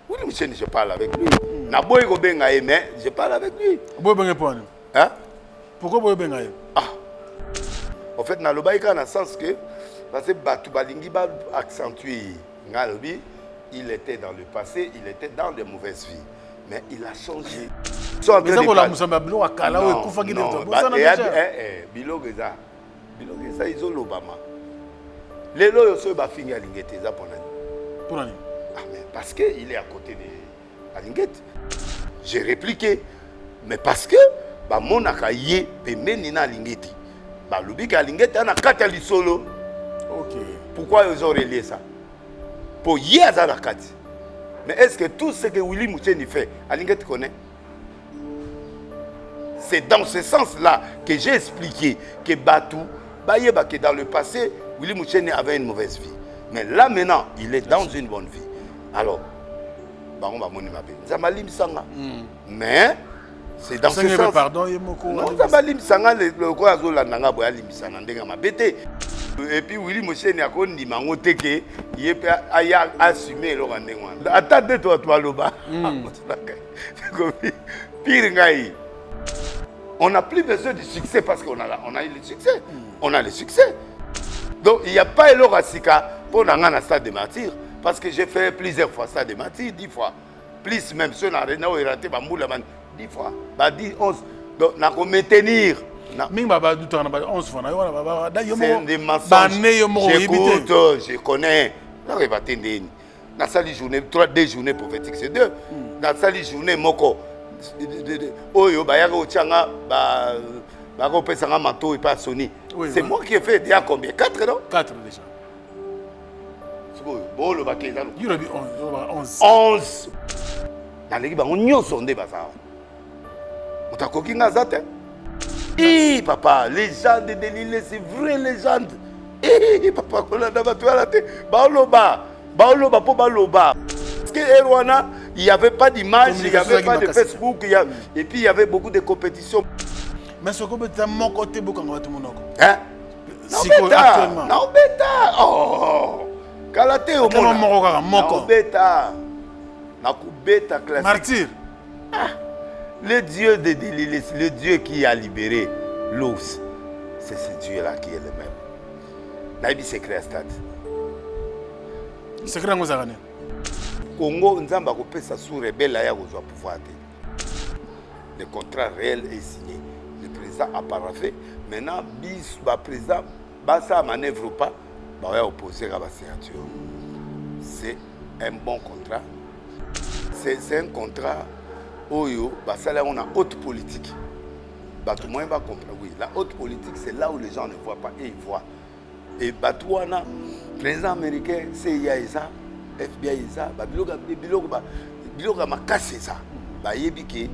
Oui, monsieur, je parle avec lui. Naboy Gobenga, mais je parle avec lui. Hein? Pourquoi vous avez En fait, dans le bail, dans le sens que, parce que Batou Balingi va accentuer Ngalbi, il était dans le passé, il était dans de mauvaises vies. Mais il a changé. Mais ça, vous avez Bilo à Kala ou Koufagi de Bilogeza, ils ont l'Obama. Les loyaux sont bafing à Lingete, ça pour l'année. Parce qu'il est à côté de Lingete. J'ai répliqué. Mais parce que, mon akaye, Pemenina Lingete. Lubi ka Lingete, on a Katali solo. Ok. Pourquoi ils ont relié ça? Pour hier à la Kati. Mais est-ce que tout ce que Willy Moucheni fait, Alingete connaît? C'est dans ce sens-là que j'ai expliqué que Batou, que dans le passé, Willy Moucheni avait une mauvaise vie. Mais là maintenant, il est dans une bonne vie. Alors, on va moni mabe. Zamalim Sanga. Mais c'est dans ce sens. Pardon, non, Zamalim Sanga le quoi azola nanga boya limisana ndenga mabete. Et puis Willy Moucheni a connu mangoteke, il est aya assumé le rendez-vous. Attendez toi loba. Pire ngai. On n'a plus besoin du succès parce qu'on a eu le succès. On a le succès. Donc il n'y a pas eu le Rassika pour un stade de martyr. Parce que j'ai fait plusieurs fois stade de martyr, 10 fois. Plus même, si on a raté 10 fois. 10, 11. Donc on a qu'à maintenir. C'est des mensonges. J'écoute, je connais. Dans la journée, 2 journées prophétiques, c'est 2. Dans la journée, moko. Oyo bayaka ochanga bako pesanga manteau et pas Sony. C'est moi qui ai fait déjà combien? 4 non? 4 déjà. Bon le baké là. Il a dit 11. 11. Dans l'équipe on nyonso ndé basa. Mutakoki ngazate. Eh papa, légende de l'île, c'est vraie légende. Eh papa, on a d'abord la tête. Baoloba po baloba. Parce que Erwana, il n'y avait pas d'image, il n'y avait pas de Facebook, et puis il y avait beaucoup de compétitions. Mais ce que tu as mon côté, beaucoup de monde. Hein? Non, bêta. Oh! Kalate au monde. Non, bêta. Bêta classique. Martyr. Le Dieu de l'île, le Dieu qui a libéré l'os, c'est ce Dieu-là qui est le même. Naïbi secret à stade. Secret à Mozarane. Congo, nous avons fait sous rebelle à pouvoir. Le contrat réel est signé. Le président a paraphé. Maintenant, le président, ça ne manœuvre pas, il va opposer à la signature. C'est un bon contrat. C'est un contrat où on a haute politique. Tout le monde va comprendre. Oui, la haute politique, c'est là où les gens ne voient pas et ils voient. Et Batouana, président américain, CIA et ça. FBI ça, biloga makase ça. Bayebi ke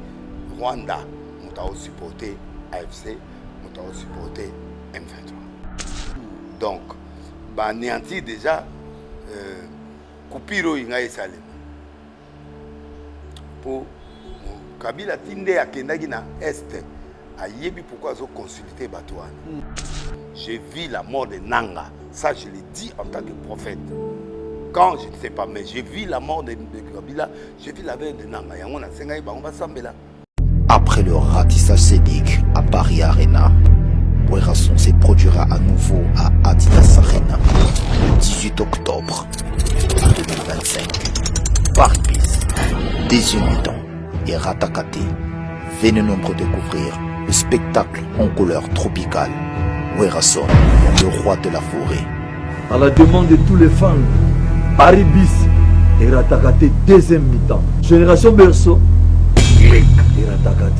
Rwanda, nous avons supporté AFC, nous avons supporté M23. Donc, néanti déjà, Kupiro inga esale. Pour Kabila Tinde akendaki na Est, ayebi pourquoi ils ont consulté Batouana. J'ai vu la mort de Nanga, ça je l'ai dit en tant que prophète. Quand je ne sais pas, mais j'ai vu la mort de Kabila, j'ai vu la veille de Nanga. Après le ratissage scénique à Paris Arena, Werrason se produira à nouveau à Adidas Arena le 18 octobre 2025. Paris Bis, Désir Mutant et Ratakate. Venez nombreux découvrir le spectacle en couleur tropicale. Werrason, le roi de la forêt. À la demande de tous les fans, Paris Bis et Ratakate deuxième mi-temps. Génération Berceau, Click et Ratakate.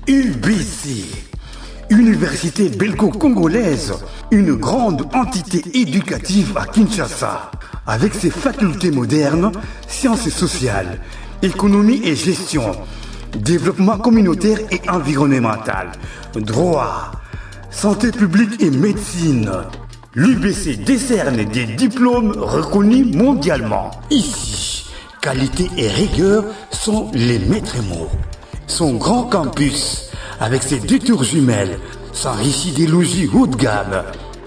UBC, Université belgo-congolaise, une grande entité éducative à Kinshasa, avec ses facultés modernes, sciences sociales, économie et gestion, développement communautaire et environnemental, droit, santé publique et médecine. L'UBC décerne des diplômes reconnus mondialement. Ici, qualité et rigueur sont les maîtres mots. Son grand campus, avec ses 2 tours jumelles, s'enrichit des logis haut de gamme.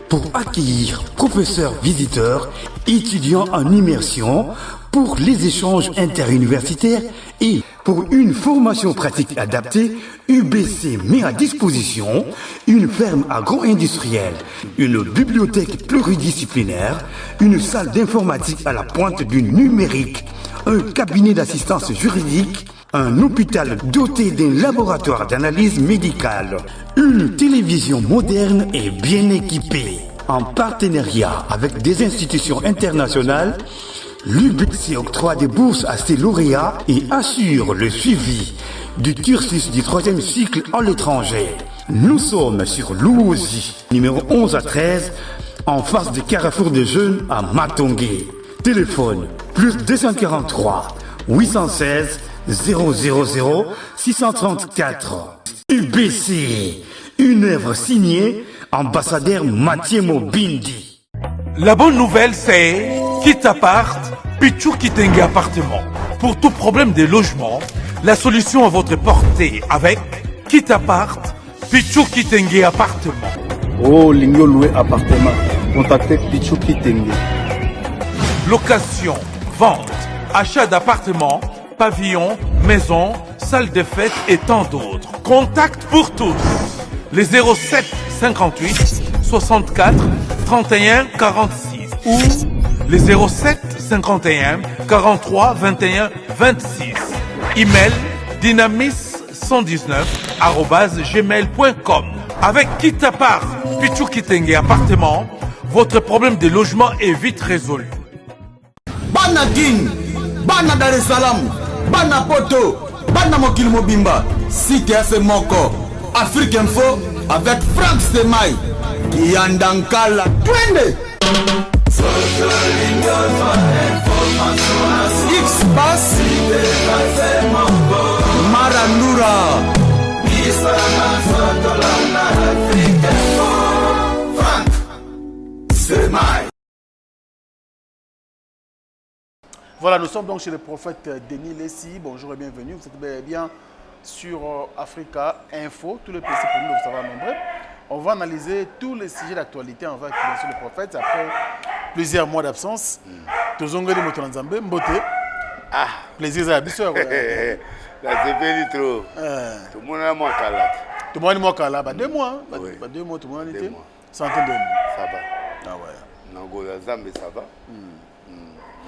pour accueillir professeurs visiteurs, étudiants en immersion, pour les échanges interuniversitaires et pour une formation pratique adaptée, UBC met à disposition une ferme agro-industrielle, une bibliothèque pluridisciplinaire, une salle d'informatique à la pointe du numérique, un cabinet d'assistance juridique, un hôpital doté d'un laboratoire d'analyse médicale, une télévision moderne et bien équipée. En partenariat avec des institutions internationales, l'UBC octroie des bourses à ses lauréats et assure le suivi du cursus du 3e cycle à l'étranger. Nous sommes sur Louosi, numéro 11 à 13, en face du Carrefour des Jeunes à Matongé. Téléphone plus 243 816 000 634. UBC, une œuvre signée ambassadeur Mathieu Mobindi. La bonne nouvelle, c'est Kitapart, Pichou Kitenge Appartement. Pour tout problème de logement, la solution à votre portée avec Kitapart, Pichou Kitenge Appartement. Oh, Lingyo loué appartement. Contactez Pichou Kitenge. Location, vente, achat d'appartements, pavillons, maisons, salles de fête et tant d'autres. Contact pour tous. Les 07 58 64 31 46 ou les 07 51 43 21 26. Email dynamis119@gmail.com. Avec Kitapart, Pichou Kitenge Appartement, votre problème de logement est vite résolu. Bana King, Bana Dar es Salaam, Bana Poto, Bana Mokil Mobimba, Cité AC Moko, Afrique Info avec Frank Stemai, Yandankala, Twende. X-Bass, Maranura, Frank Stemai. Voilà, nous sommes donc chez le prophète Denis Lessi. Bonjour et bienvenue. Vous êtes bien sur Africa Info. Tous les plaisirs pour nous de savoir nombreux. On va analyser tous les sujets d'actualité. On va écouter sur le prophète après plusieurs mois d'absence. Tozongeli Motonanzambe, Mbote. Ah, plaisir à bisous. là c'est fini trop. Tout le monde a moins calate. Tout le monde a moins calate. 2 mois. Oui. 2 mois, tout le monde a été. 2 mois. Centaine de mois. Ça va. Ah ouais. Nangola Zambe, ça va.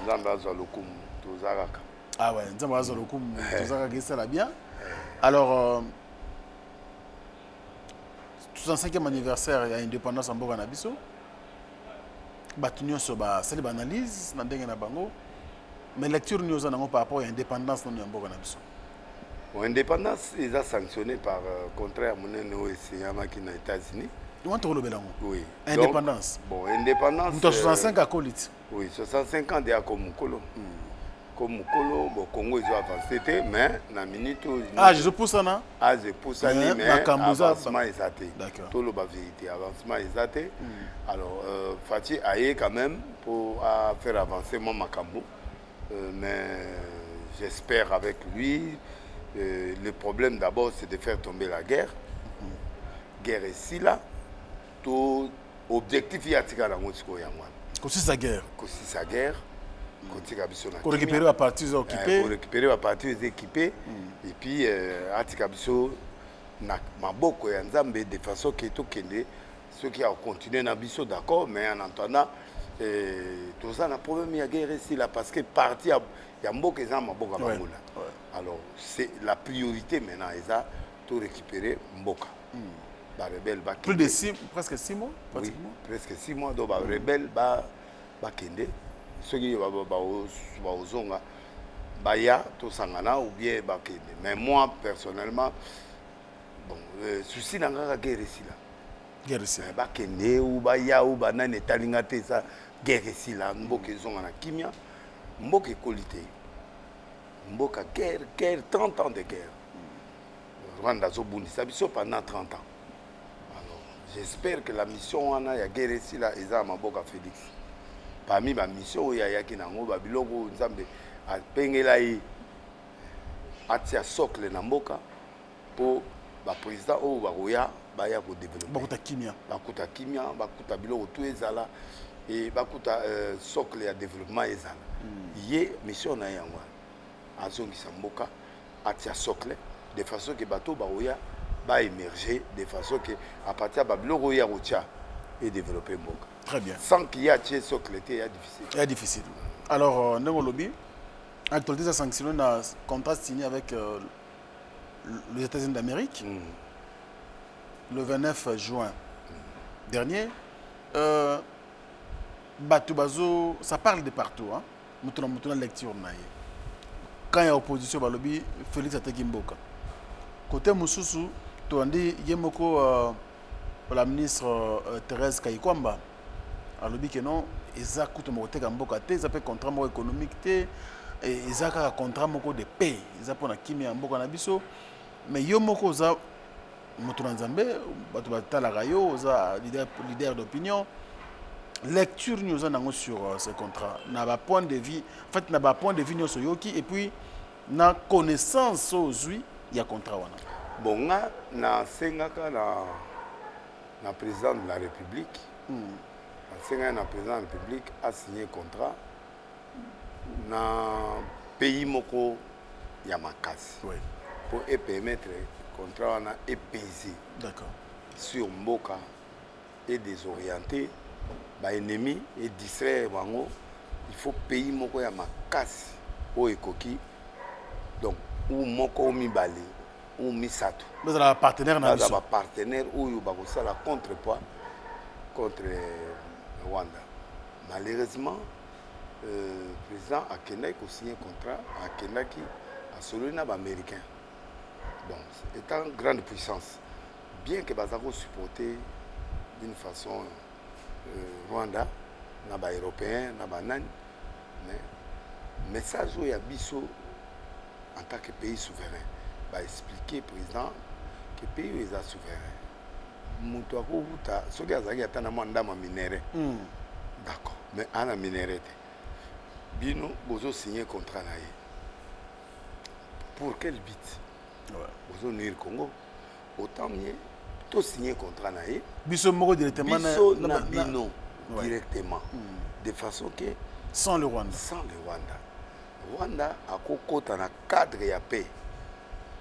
Zambe Azalokum, Tozaraka. Ah ouais, Zambe Azalokum, Tozaraka, ça va bien. Alors, 65e anniversaire de l'indépendance en Boga-Nabiso. Batunyo soba, c'est l'analyse, n'andenge na bango. Mais lecture nous en par rapport à l'indépendance dans Boga-Nabiso. L'indépendance est sanctionnée par contraire à mon qui aux États-Unis. Oui. Indépendance. Bon, indépendance. Vous avez 65 à Colit. Oui, 65 ans déjà comme Mukolo. Comme Mukolo, bon, Congo ils ont avancé, mais na minute. Ah, je pousse ça, non? Ah, je pousse ça, mais avancement est athée. D'accord. Tout le vérité, avancement est athée. Alors, Fatih aille quand même pour faire avancer mon Makambo. Mais j'espère avec lui. Le problème d'abord, c'est de faire tomber la guerre. Guerre ici là. Tout objectif il y a tika la motiko yangwa. Kosi sa guerre. Kosi sa guerre. Kotika biso na. Pour récupérer la partie occupée. Pour récupérer la partie équipée. Et puis atika biso na maboko ya Nzambe de façon que tout kende ceux qui ont continué na biso d'accord mais en entendant tout ça na problème ya guerre ici là parce que partie ya mboka za maboko bangula. Alors c'est la priorité maintenant ils a tout récupérer mboka. Plus de 6, presque 6 mois pratiquement. Oui, presque 6 mois. Donc, les rebelles vont kende. Ceux qui vont zonga, baya, tout sangana ou bien vont kende. Mais moi, personnellement, bon, le souci n'a pas de guerre ici là. Guerre ici. Vont kende ou baya ou banane talingate ça guerre ici là. Mboke zonga na kimia, mboke qualité. Mboka guerre, 30 ans de guerre. Rwanda zobundi ça biso pendant 30 ans. J'espère que la mission a ya guerre ici là eza maboka Félix. Parmi ma mission ya yaki nango ba biloko Nzambe a pengela yi atia socle na mboka pour ba président o ba roya baya ko développer bakuta kimia bakuta biloko tout ezala et bakuta socle ya développement ezala ye mission na yango azongisa mboka atia socle de façon que bato baoya ba émerger de façon que à partir ba biloko ya rotia et développer mboka. Très bien. Sans qu'il y ait un socle, c'est difficile. C'est difficile. Alors, Ndongo Lobi, l'actualité a sanctionné un contrat signé avec les États-Unis d'Amérique le 29 juin dernier. Batubazo, ça parle de partout. Hein? Moutona lecture. Quand il y a opposition, Balobi, Félix Atekimboka. Côté Moussoussou, tu as dit, Yemoko, la ministre Thérèse Kayikwamba, alobi que non, ils ont coûté mon côté Gamboka, ils ont fait contrat économique, ils ont un contrat de paix, ils ont fait un kimi en Boka Nabiso, mais yo moko za Moutouranzambe, Batala Rayo, leader d'opinion, lecture nous avons sur ce contrat, n'a pas point de vue, en fait n'a pas point de vue nous sur Yoki et puis na connaissance aujourd'hui il y a contrat wana. Bon na sengaka na président de la République. Le président de la République a signé un contrat dans le pays moko Yamakasi pour permettre le contrat de peser sur Mboka et désorienter les ennemis et distraire. Il faut pays moko Yamakasi au Ekoki. Donc, où moko mi bali ou mi sato. Vous avez un partenaire dans le partenaire où il y a la contrepoids contre Rwanda. Malheureusement, le président Akendaki a signé un contrat à Akendaki à Solina américain. Bon, étant grande puissance, bien que Bazako supporté d'une façon Rwanda, les Européens, les Nani, mais message où il y a Bisso en tant que pays souverain, va expliquer au président que le pays est souverain. Mutu akuta soki azaki atana mandama minéré. D'accord. Mais ana minéré. Bino bozo signer contrat na ye. Pour quel but? Bozo nuire Congo. Autant mieux to signer contrat na ye. Biso moko directement na bino directement. De façon que sans le Rwanda. Sans le Rwanda. Rwanda a kokota na cadre ya paix.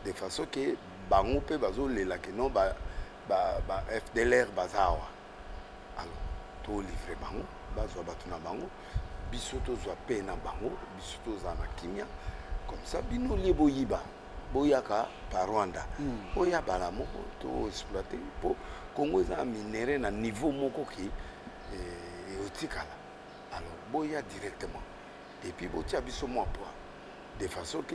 De façon que bango pe bazo lela que non ba FDLR bazawa. Alors, tout livrer bango, bazwa batuna bango, bisoto zwa pe na bango, bisoto za na kimia. Comme ça, bino liebo yiba, boyaka par Rwanda. Oya bala moko to exploiter pour Congo za minéré na niveau moko ki otikala. Alors, boya directement. Et puis botia biso mo poids. De façon que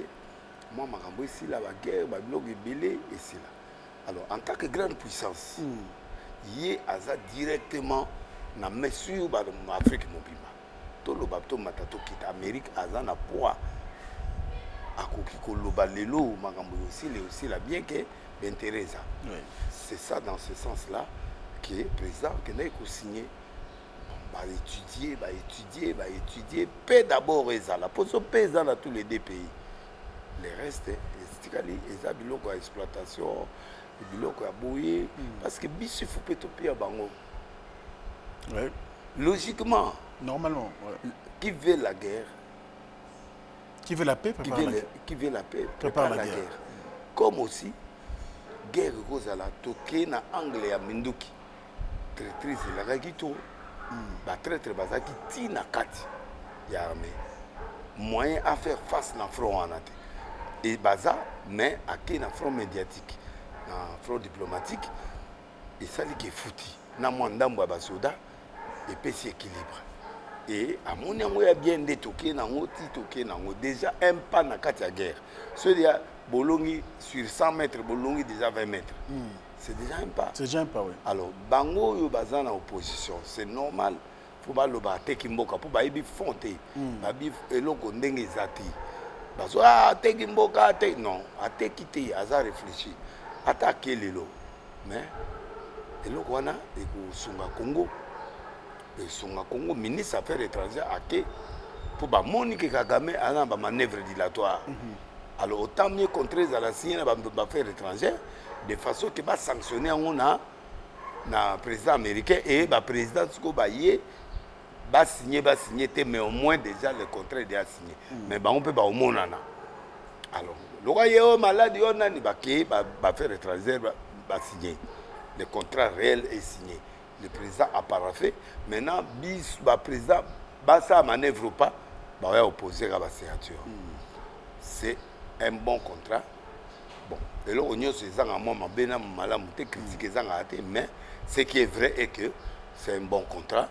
moi makambo ici la guerre, ba biloko ebele ici là. Alors, en tant que grande puissance, il y a directement dans la mesure de l'Afrique. Tout le bateau matato qui est Amérique a un poids à Kokikolo, aussi la bien que l'intérêt. C'est ça, dans ce sens-là, que le président a signé. Va étudier, paix d'abord, la position paix dans tous les deux pays. Les restes, les biloko à exploitation. Parce que bis il faut pas topper à Bango. Logiquement, normalement, qui veut la guerre, qui veut la paix, qui veut la paix, prépare la guerre. Comme aussi, guerre cause à la toquée na anglais à Minduki, traîtrise la ragito, ba traître bazaki tina kati ya armée. Moyen à faire face na front anate. Et baza mais à qui na front médiatique. Dans front diplomatique, et ça qui est foutu. Na mwandambo ya basoda et puis c'est équilibre. Et à mon avis, il y a bien des toqués, déjà un pas dans la guerre. C'est-à-dire, Bolongi sur 100 mètres, Bolongi déjà 20 mètres. C'est déjà un pas. C'est déjà un pas, oui. Alors, Bango yo bazan en opposition, c'est normal. Il faut pas le battre qui mboka pour ba ibi fonter. Ba bi eloko ndenge zati. Bazo teki mboka te non, ate kité aza réfléchi. Attaquer lelo. Mais eloko wana eko sunga Congo. Et son Congo ministre des Affaires étrangères a que pour ba Monique Kagame a une manœuvre dilatoire. Alors autant mieux contrer à la signer les affaires étrangères de façon que va sanctionner on a na président américain et ba président siko ba yé ba signer mais au moins déjà le contrat est déjà signé mais ba on peut ba au monana alors le yo malade yo nani ba ke ba faire étranger ba signer le contrat réel est signé le président a paraphé maintenant bis ba président ba ça manœuvre pas ba va opposer à la signature c'est un bon contrat. Bon, et là, on y a ces gens à moi, ma critiquer mais ce qui est vrai est que c'est un bon contrat.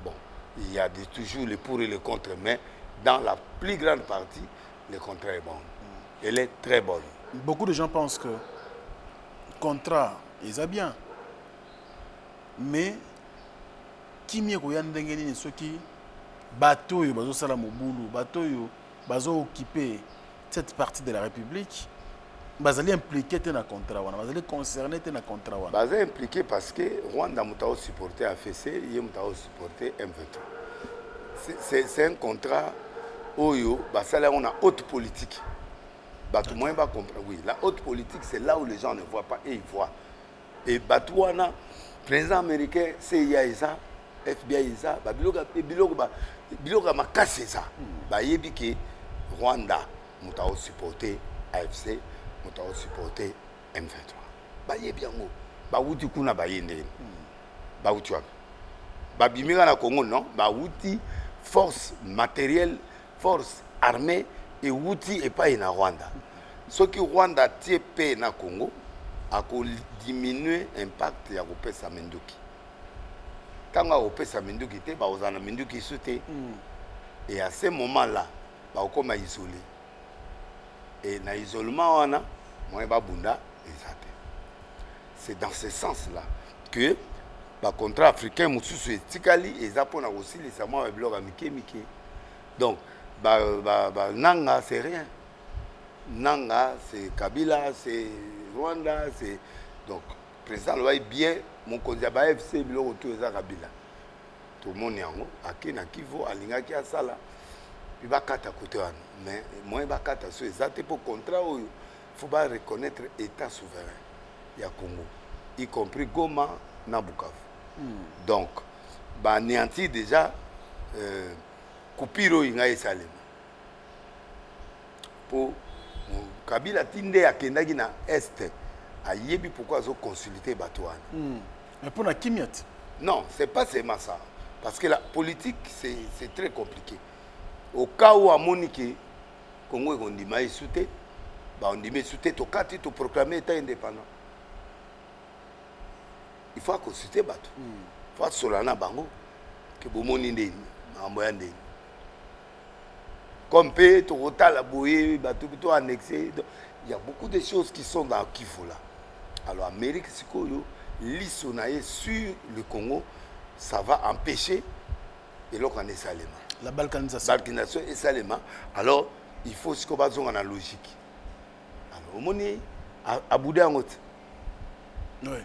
Bon, il y a toujours les pour et les contre, mais dans la plus grande partie, le contrat est bon. Elle est très bonne. Beaucoup de gens pensent que le contrat, ils ont bien. Mais, qui m'y a ceux qui bateau, bateau salamobulu, bateau, bateau occupé cette partie de la République. Bazali impliqué dans le contrat, bazali concerné dans le contrat. Bazali impliqué parce que Rwanda m'a supporté AFC, il m'a supporté M23. C'est un contrat où on a haute politique. Tout le monde va comprendre. Oui, la haute politique, c'est là où les gens ne voient pas et ils voient. Et Batouana, président américain, CIA ça, FBI ça, Biloga m'a cassé ça. Yebi que Rwanda m'a supporté AFC. Nous supporté M23. Baye bien go. Ba wuti kuna bayende. Ba wuti wapi. Ba bimira na Congo non, ba wuti force matérielle, force armée et wuti et pas na Rwanda. Ce qui Rwanda tie pe na Congo a diminuer l'impact ya ko pesa Menduki. Tanga ko pesa Menduki te ba ozana Menduki souté. Et à ce moment-là, ba okoma isolé. Et dans l'isolement, c'est dans ce sens-là que le contrat africain est Tikali et Japon aussi les Samoa avec l'or Mike. Donc, Nanga, c'est rien. Nanga, c'est Kabila, c'est Rwanda, c'est. Donc, le président le voit bien, mon candidat FC, il autour de Kabila. Tout le monde est en haut, à Kivu, à Lingaki, à Sala. Il va à côté mais moi il va à sur les pour contrat où il faut pas reconnaître l'État souverain il y a Congo y compris Goma na Bukavu donc bah néanti déjà Kupiro inga esalema pour Kabila tinde akendaki na est ayebi pourquoi zo consulter Batouane mais pour la Kimiat non c'est pas seulement ça parce que la politique c'est très compliqué. Au cas où à Monique, Congo est ondima souté, ondima souté, to kati to proclamer état indépendant. Il faut consulter Batou. Il faut solana bango que bomoni ndeni, amboya ndeni. Comme pe to rota la boye, Batou plutôt annexé. Il y a beaucoup de choses qui sont dans Kivu là. Alors Amérique sikoyo lisonaye sur le Congo, ça va empêcher et l'autre en Salema. La balkanisation. Balkanisation et Salema. Alors, il faut ce qu'on va dire en logique. Alors, au moni, à Boudé en haute. Oui.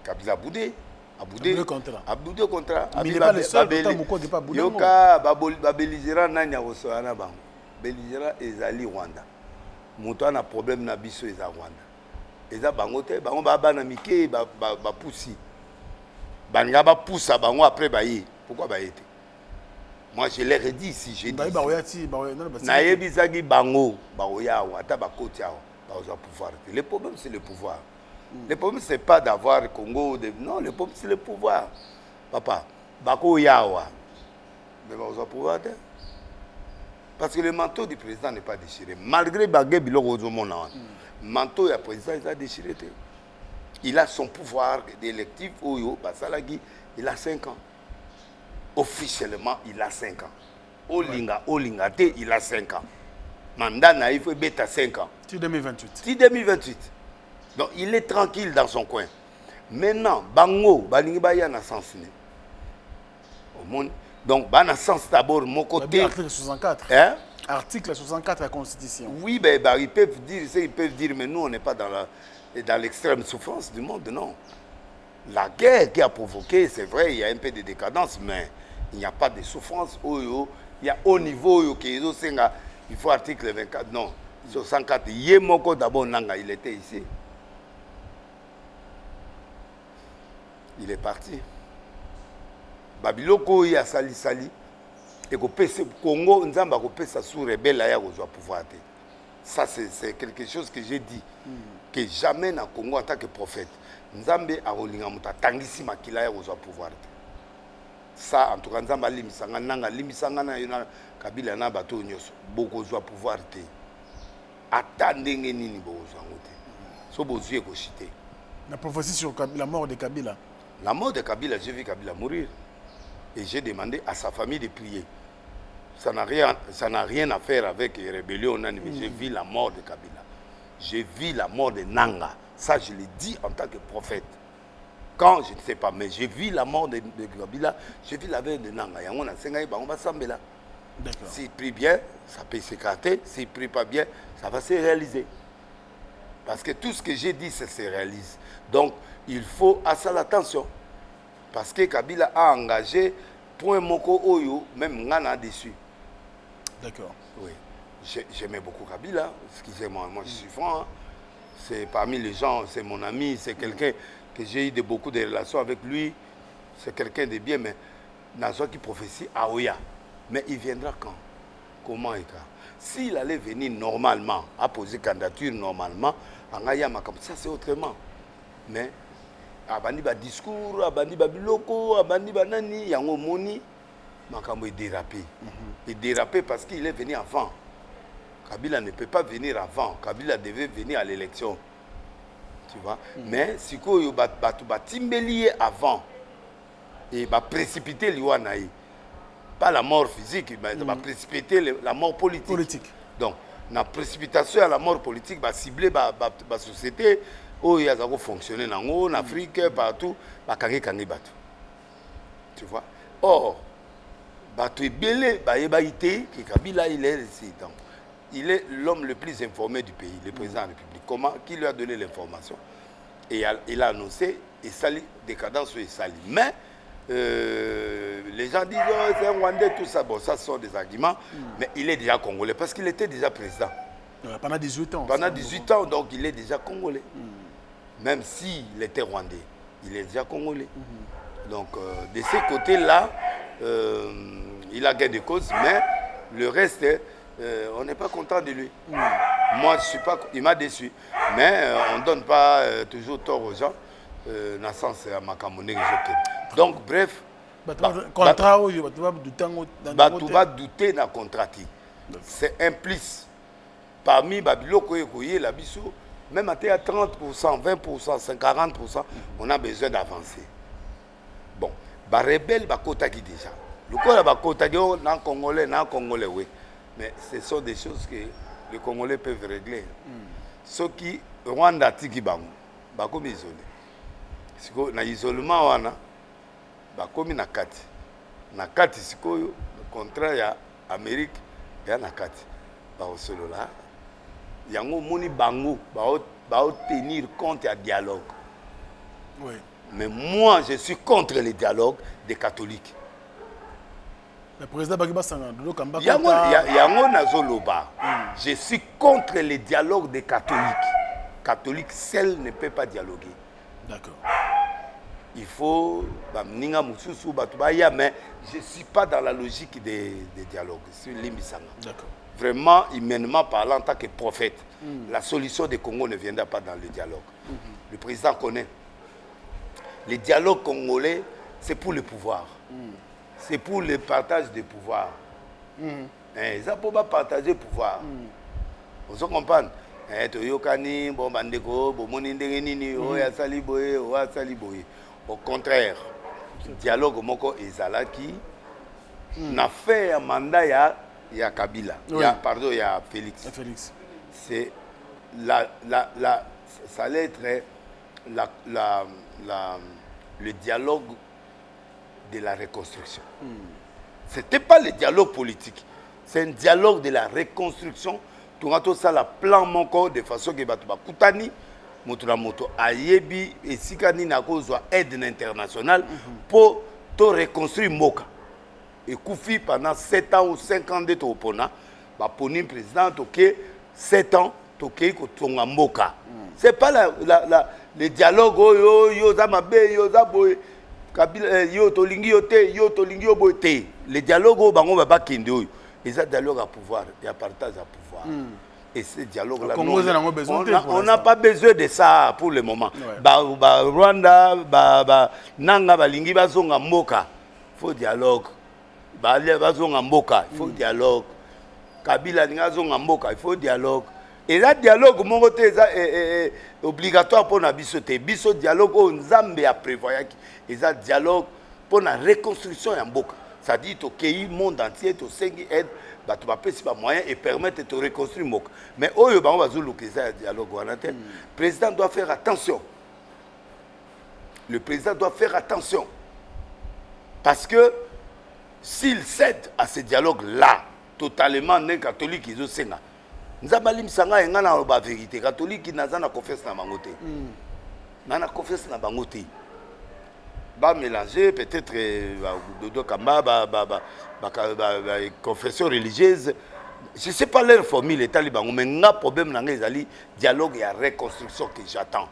Kabila Boudé. Aboudé contrat. Aboudé contrat. Mais il n'est pas le seul, pourtant, il pas Boudé. Yoka, Belligérant, Nanya, Osoana, Bang. Belligérant, Ezali, Rwanda. Montant a problème, Nabiso, Eza, Rwanda. Eza, Bangote, Bango, Baba, Namike, Bapoussi. Bangaba pousse à Bango après Baye. Pourquoi Baye? Moi, je l'ai redit ici, j'ai dit. Naïbi Zagi Bango, Baoyawa, Tabakotiao, pouvoir. Le problème, c'est le pouvoir. Le problème, ce n'est pas d'avoir le Congo. Non, le problème, c'est le pouvoir. Papa, Bako Yawa. Mais vous avez pouvoir. Parce que le manteau du président n'est pas déchiré. Malgré Bagé Biloko Zomona, le manteau du président est déchiré. Il a son pouvoir d'électif. Oyo, Basalagi, il a 5 ans. Officiellement, il a 5 ans. Olinga, il a 5 ans. Mandat naïf, il a 5 ans. C'est 2028. C'est 2028. Donc, il est tranquille dans son coin. Maintenant, Bango, Balingi Baya n'a sens. Donc, Bana sens d'abord, mon côté. Article 64. Hein? Article 64 de la Constitution. Oui, ben, ils peuvent dire, mais nous, on n'est pas dans l'extrême souffrance du monde, non. La guerre qui a provoqué, c'est vrai, il y a un peu de décadence, mais il n'y a pas de souffrance. Il y a haut niveau, il faut article 24, non, 64. Yemoko d'abord, il était ici. il est parti. Babiloko ya sali et ko pesa Congo nzamba ko pesa sous rebelle ya ko pouvoir. Ça c'est quelque chose que j'ai dit que jamais na Congo en tant que prophète nzambe a rolinga muta tangisi makila ya ko pouvoir. Ça en tout cas nzamba limisanga nanga limisanga na yona kabila na bato nyoso boko zo pouvoir te. Attendez nini bozo ngote. So bozuye ko chité. La prophétie sur la mort de Kabila. La mort de Kabila, j'ai vu Kabila mourir. Et j'ai demandé à sa famille de prier. Ça n'a rien à faire avec les rébellions. Mais j'ai vu la mort de Kabila. J'ai vu la mort de Nanga. Ça, je l'ai dit en tant que prophète. Quand, je ne sais pas, mais j'ai vu la mort de Kabila. J'ai vu la veille de Nanga. S'il prie bien, ça peut s'écarter. S'il ne prie pas bien, ça va se réaliser. Parce que tout ce que j'ai dit, ça se réalise. Donc, il faut assez l'attention. Parce que Kabila a engagé point Moko Oyo, même Ngana dessus. D'accord. Oui. J'aimais beaucoup Kabila. Excusez-moi, moi je suis franc. Hein. C'est parmi les gens, c'est mon ami, c'est quelqu'un que j'ai eu beaucoup de relations avec lui. C'est quelqu'un de bien, mais Nazo qui prophétie à Oya. Mais il viendra quand? Comment et quand? S'il allait venir normalement, à poser candidature normalement, ça c'est autrement. Mais abandi ba discours, abandi ba biloko, abandi ba nani, yango moni, makambo dérapé. Il dérapé parce qu'il est venu avant. Kabila ne peut pas venir avant. Kabila devait venir à l'élection. Tu vois? Mais si ko ba timbelier avant et ba précipiter liwanaï. Pas la mort physique, mais va précipiter la mort politique. Donc, la précipitation à la mort politique va cibler la société où il y a fonctionné en Afrique, partout, tu vois. Or, Kabila, il est résident. Il est l'homme le plus informé du pays, le président de la République. Comment? Qui lui a donné l'information? Et il a annoncé, et sali, décadence et sali. Mais, les gens disent oh, c'est un Rwandais, tout ça. Bon, ça sont des arguments. Mais il est déjà congolais parce qu'il était déjà président. Pendant 18 ans. Pendant 18 ans, donc il est déjà congolais. Même s'il était rwandais, il est déjà congolais. Donc, de ce côté-là, il a gagné de cause, mais le reste, on n'est pas content de lui. Moi, je suis pas, il m'a déçu. Mais on ne donne pas toujours tort aux gens. Dans le sens à Makamone. Donc, bref, contrat, tu vas douter dans le contrat. C'est implice. Parmi Babiloko et la Bissou, même à 30%, 20%, 40%, on a besoin d'avancer. Bon, les rebelles, qui déjà. Le corps est Congolais, oui. Mais ce sont des choses que les Congolais peuvent régler. Ceux qui, Rwanda, Tiki Bango, comme isolé. Na isolement wana bakomi na kati sikoyo contrat ya Amérique ya na kati ba osolola yango moni bango ba tenir compte ya dialogue. Oui. Mais moi je suis contre le dialogue des catholiques. Le président Bakiba Sangando Kamba yango nazoloba. Je suis contre le dialogue des catholiques. Catholique seul ne peut pas dialoguer. D'accord. Il faut mais je ne suis pas dans la logique des dialogues. C'est Limbisanga. D'accord. Vraiment, humainement parlant, en tant que prophète, la solution des Congo ne viendra pas dans le dialogue. Le président connaît. Le dialogue congolais, c'est pour le pouvoir. C'est pour le partage des pouvoirs. Ça pour partager le pouvoir. Vous comprenez? Au contraire, le dialogue moko ezalaki n'a fait un mandat ya Kabila, pardon, il y a Félix. C'est ça allait être le dialogue de la reconstruction. C'était pas le dialogue politique, c'est un dialogue de la reconstruction. Tout ça la plan moko de façon que batuba kutani moto la moto ayebi et sikani na kozwa aide internationale pour to reconstruire Moka. Et Koufi pendant 7 ans ou 5 ans de topona ba poni président toké 7 ans toké ko tonga Moka. C'est pas le dialogue yo za mabe yo za boy Kabila yo tolingi yo te yo tolingi yo boy te le dialogue bango ba kende oyo eza dialogue à pouvoir et à partage à pouvoir et ce dialogue là on n'a pas besoin de ça pour le moment Rwanda nanga balingi bazonga mboka faut dialogue bazonga mboka il faut dialogue Kabila ninga zonga mboka il faut dialogue et là dialogue mon côté est obligatoire pour na biso te biso dialogue o nzambe a prévoyaki et ça dialogue pour la reconstruction ya mboka ça dit au pays monde entier to sengi aide bato ba pesi ba moyen et permettre de reconstruire mboka mais oyo bango bazoluka ça dialogue wana te président doit faire attention le président doit faire attention parce que s'il cède à ce dialogue là totalement non catholique ils ont senga nzambali msanga enga na ba vérité catholique naza na confiance na bango te na confiance na bango te ba mélanger peut-être dodo kamba confession religieuse je sais pas leur formule les talibans mais nga problème na ngezali dialogue et reconstruction que j'attends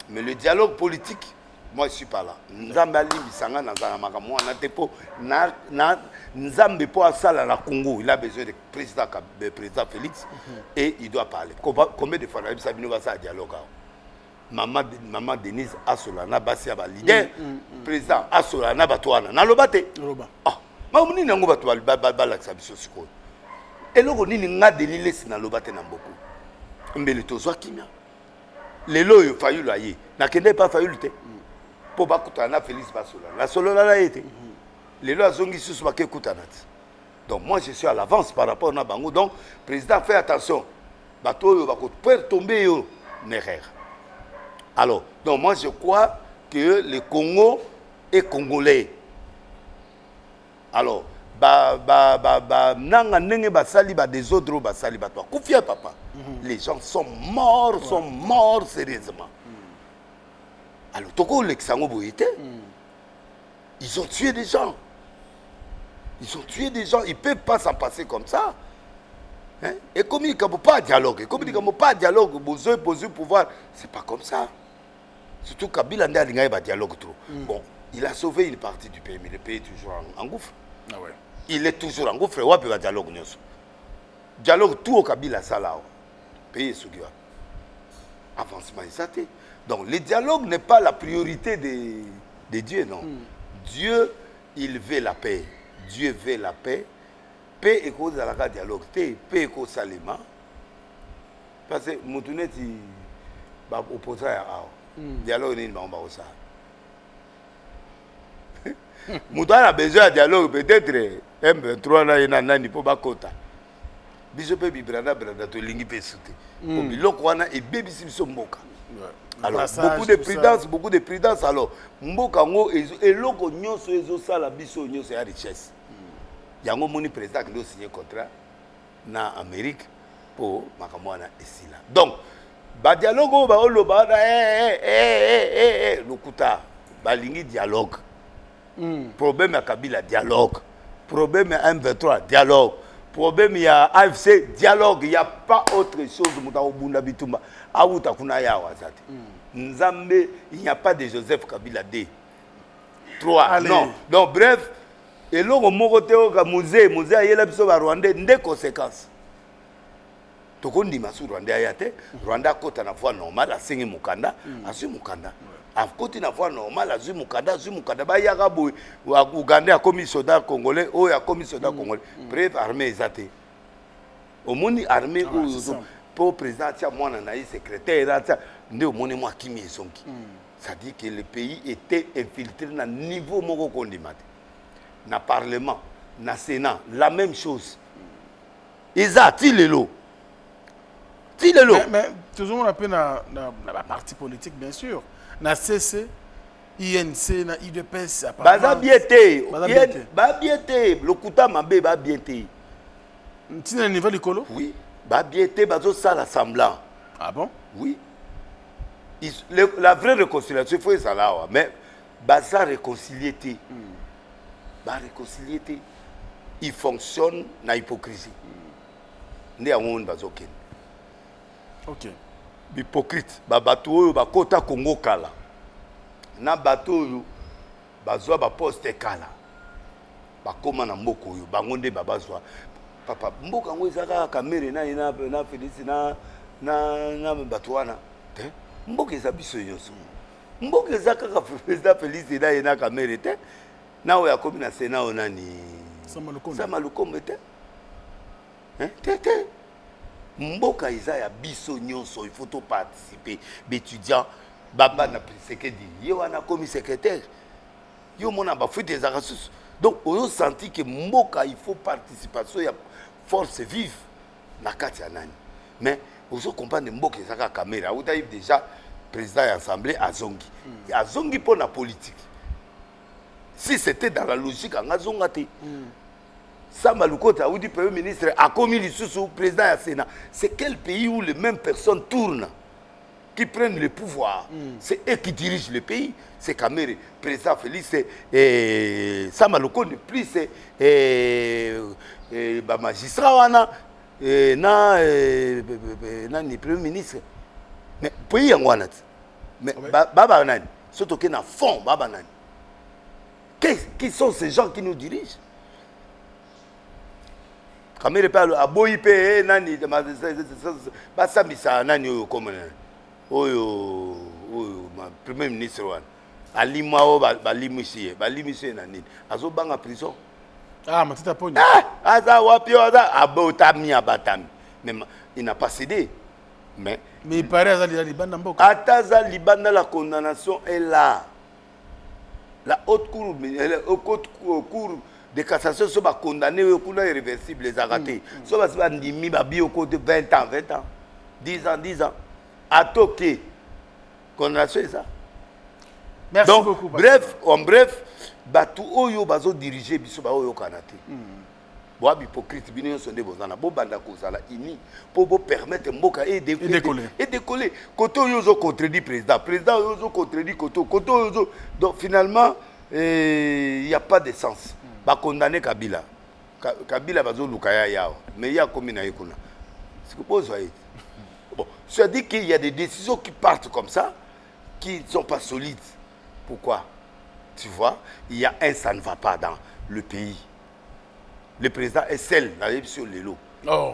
mais le dialogue politique moi je suis pas là nzambali msanga naza na makamwa na tepo na Nzambe pour asala la Congo, il a besoin de président Félix et il doit parler. Combien de fois Sabino va ça dialogue? Maman Denise Asolana Basia ba leader, président Asolana Batouana. Na lobate. Ah, mamuni nango batoual balak sabiso siko. Et loko nini nga delile si na lobate na mboko. Mbele tozwa kimia. Lelo yo fayu la ye. Na kende pas fayu te. Po bakuta na Félix Basolana. La solola la été. Les lois sont ici sur le donc moi je suis à l'avance par rapport à Bango. Donc président fait attention. Bateau va tomber en erreur. Alors donc moi je crois que le Congo est congolais. Alors nanga nenge basali ba des autres basali ba toi. Confie papa. Les gens sont morts sérieusement. Alors toko l'exango boité. Ils ont tué des gens. Ils ont tué des gens. Ils ne peuvent pas s'en passer comme ça. Hein? Et comme il n'y a pas de dialogue, comme il n'y a pas de dialogue, besoin de pouvoir, c'est pas comme ça. Surtout Kabila n'a pas de dialogue trop. Bon, il a sauvé une partie du pays, mais le pays est toujours en gouffre. Ah ouais. Il est toujours en gouffre. Il n'y a pas de dialogue. Dialogue tout au Kabila, ça là. Le pays est sous avancement et ça. Donc le dialogue n'est pas la priorité de Dieu, non. Dieu, il veut la paix. Dieu veut la paix. Paix est cause de la dialogue. Paix est cause salima. Parce que Moutounet, il va opposer à dialogue. Il va opposer. Moutounet a besoin de dialogue. Peut-être M23 là, il y a un peu de kota. Bishop Bibranda, Branda, to lingi pe soute. Comme l'okwana et baby simson moka. Alors, beaucoup de prudence. Alors, mboka ngo et loko nyonso ezo sala biso nyonso ya richesse. Yango moni président qui doit signer contrat na Amérique pour makamwana esila. Donc, ba dialogue ba oloba lokuta balingi dialogue. Problème à Kabila dialogue. Problème à M23 dialogue. Problème il y a AFC dialogue, il y a pas autre chose muta obunda bitumba. Awuta kuna ya wazati. Nzambe, il n'y a pas de Joseph Kabila D. 3. Non. Donc bref, et là au mokote au musée ayela biso ba Rwanda des conséquences. Tokondi masu Rwanda ayate, Rwanda kota na voie normale a sengi mukanda, asu mukanda. A côté na voie normale asu mukanda ba yaka boy Uganda a commis soldat congolais, o ya commis soldat congolais. Bref, armée ezate. Au monde armée pour président tia mwana na secrétaire tia nde au monde moi kimi esonki. Ça dit que le pays était infiltré na niveau moko kondimate. Na parlement, na sénat, la même chose. Eza tilelo. Mais toujours on appelle na parti politique bien sûr. Na CC, INC, na IDPS baza biété. Ba biété, lokuta mabe ba biété. Tu es au niveau du colo? Oui. Ba biété bazo sala semblant. Ah bon? Oui. La vraie réconciliation, il faut ça là, mais baza réconcilier. Ba réconcilier. Il fonctionne na hypocrisie. Né à monde bazo ken. OK. hypocrite babato oyo bakota Congo kala na bato oyo bazwa ba poste kala bakoma na mboko oyo bango nde babazwa papa mboka ngo ezaka kamere na Félix na bato wana te mboka eza biso nyonso mboka eza kaka président Félix na kamere te na oyo akomi na Sénat onani Sama Lukombe te te mboka eza ya biso nyonso il faut to participer d'étudiants baba na Tshisekedi ye wana komi secrétaire yo mona ba fuite des arrasus donc on senti que mboka il faut participation ya force vive na kati ya nani mais ozo comprendre mboka ezaka caméra ou taïb déjà président de l'Assemblée azongi pour la politique si c'était dans la logique en azongate Sama Lukota ou du Premier ministre a commis le président du Sénat. C'est quel pays où les mêmes personnes tournent, qui prennent le pouvoir. C'est eux qui dirigent le pays. C'est Kamere, président Félix, et Sama Lukota, plus c'est magistrat, le Premier ministre. Mais pays en Wanat. Mais Baba Nani, surtout qu'il y a un fond, Baba Nani. Qui sont ces gens qui nous dirigent? Kamere parle à Boyipé, Nani, Bassamisa, Nani, comme Oyo, Premier ministre, Alimao, Balimisi, Nani, Azobang en prison. Ah, mais tu as pas. Ah, Wapio, Abotami, Abatami. Mais il n'a pas cédé. Mais il paraît à Liban Namboka. Ataza Liban, la condamnation est là. La haute cour de cassation sont condamnés au coup irréversible, les arrêtés. Sont bandimi babi au cours de 20 ans, 10 ans. À toquer. Condamnation est ça. Merci donc, beaucoup. En bref, Batou Oyo Bazo dirigé Biso Oyo Kanate. Bon, hypocrite, bien sûr, des bons bon banda kozala ini pour permettre Mboka et décoller. Koto Yozo contredit président Yozo contredit Koto Yozo. Donc finalement, il n'y a pas de sens. Ba condamner Kabila. Kabila Bazo Lukaya Yao. Mais il y a combien de temps? C'est que vous voyez. Bon, ça dit qu'il y a des décisions qui partent comme ça, qui ne sont pas solides. Pourquoi? Tu vois, il y a ça ne va pas dans le pays. Le président est seul dans l'émission de l'eau. Oh.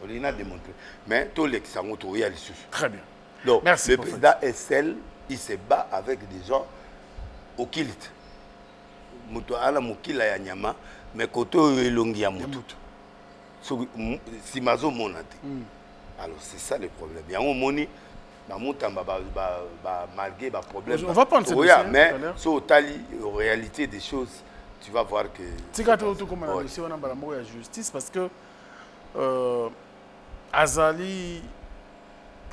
On l'a démontré. Mais tous les qui sont autour, il y a les sous. Très bien. Donc, merci, le président est seul, il se bat avec des gens au kilt. Muto ala mukila ya nyama, mais koto elongi ya mutu. Si mazo monate. Alors, c'est ça le problème. Il y a un moni, malgré les problèmes. On va prendre ce dossier. Mais, sur la réalité des choses, tu vas voir que... C'est quand tu comme on a la justice parce que Azali,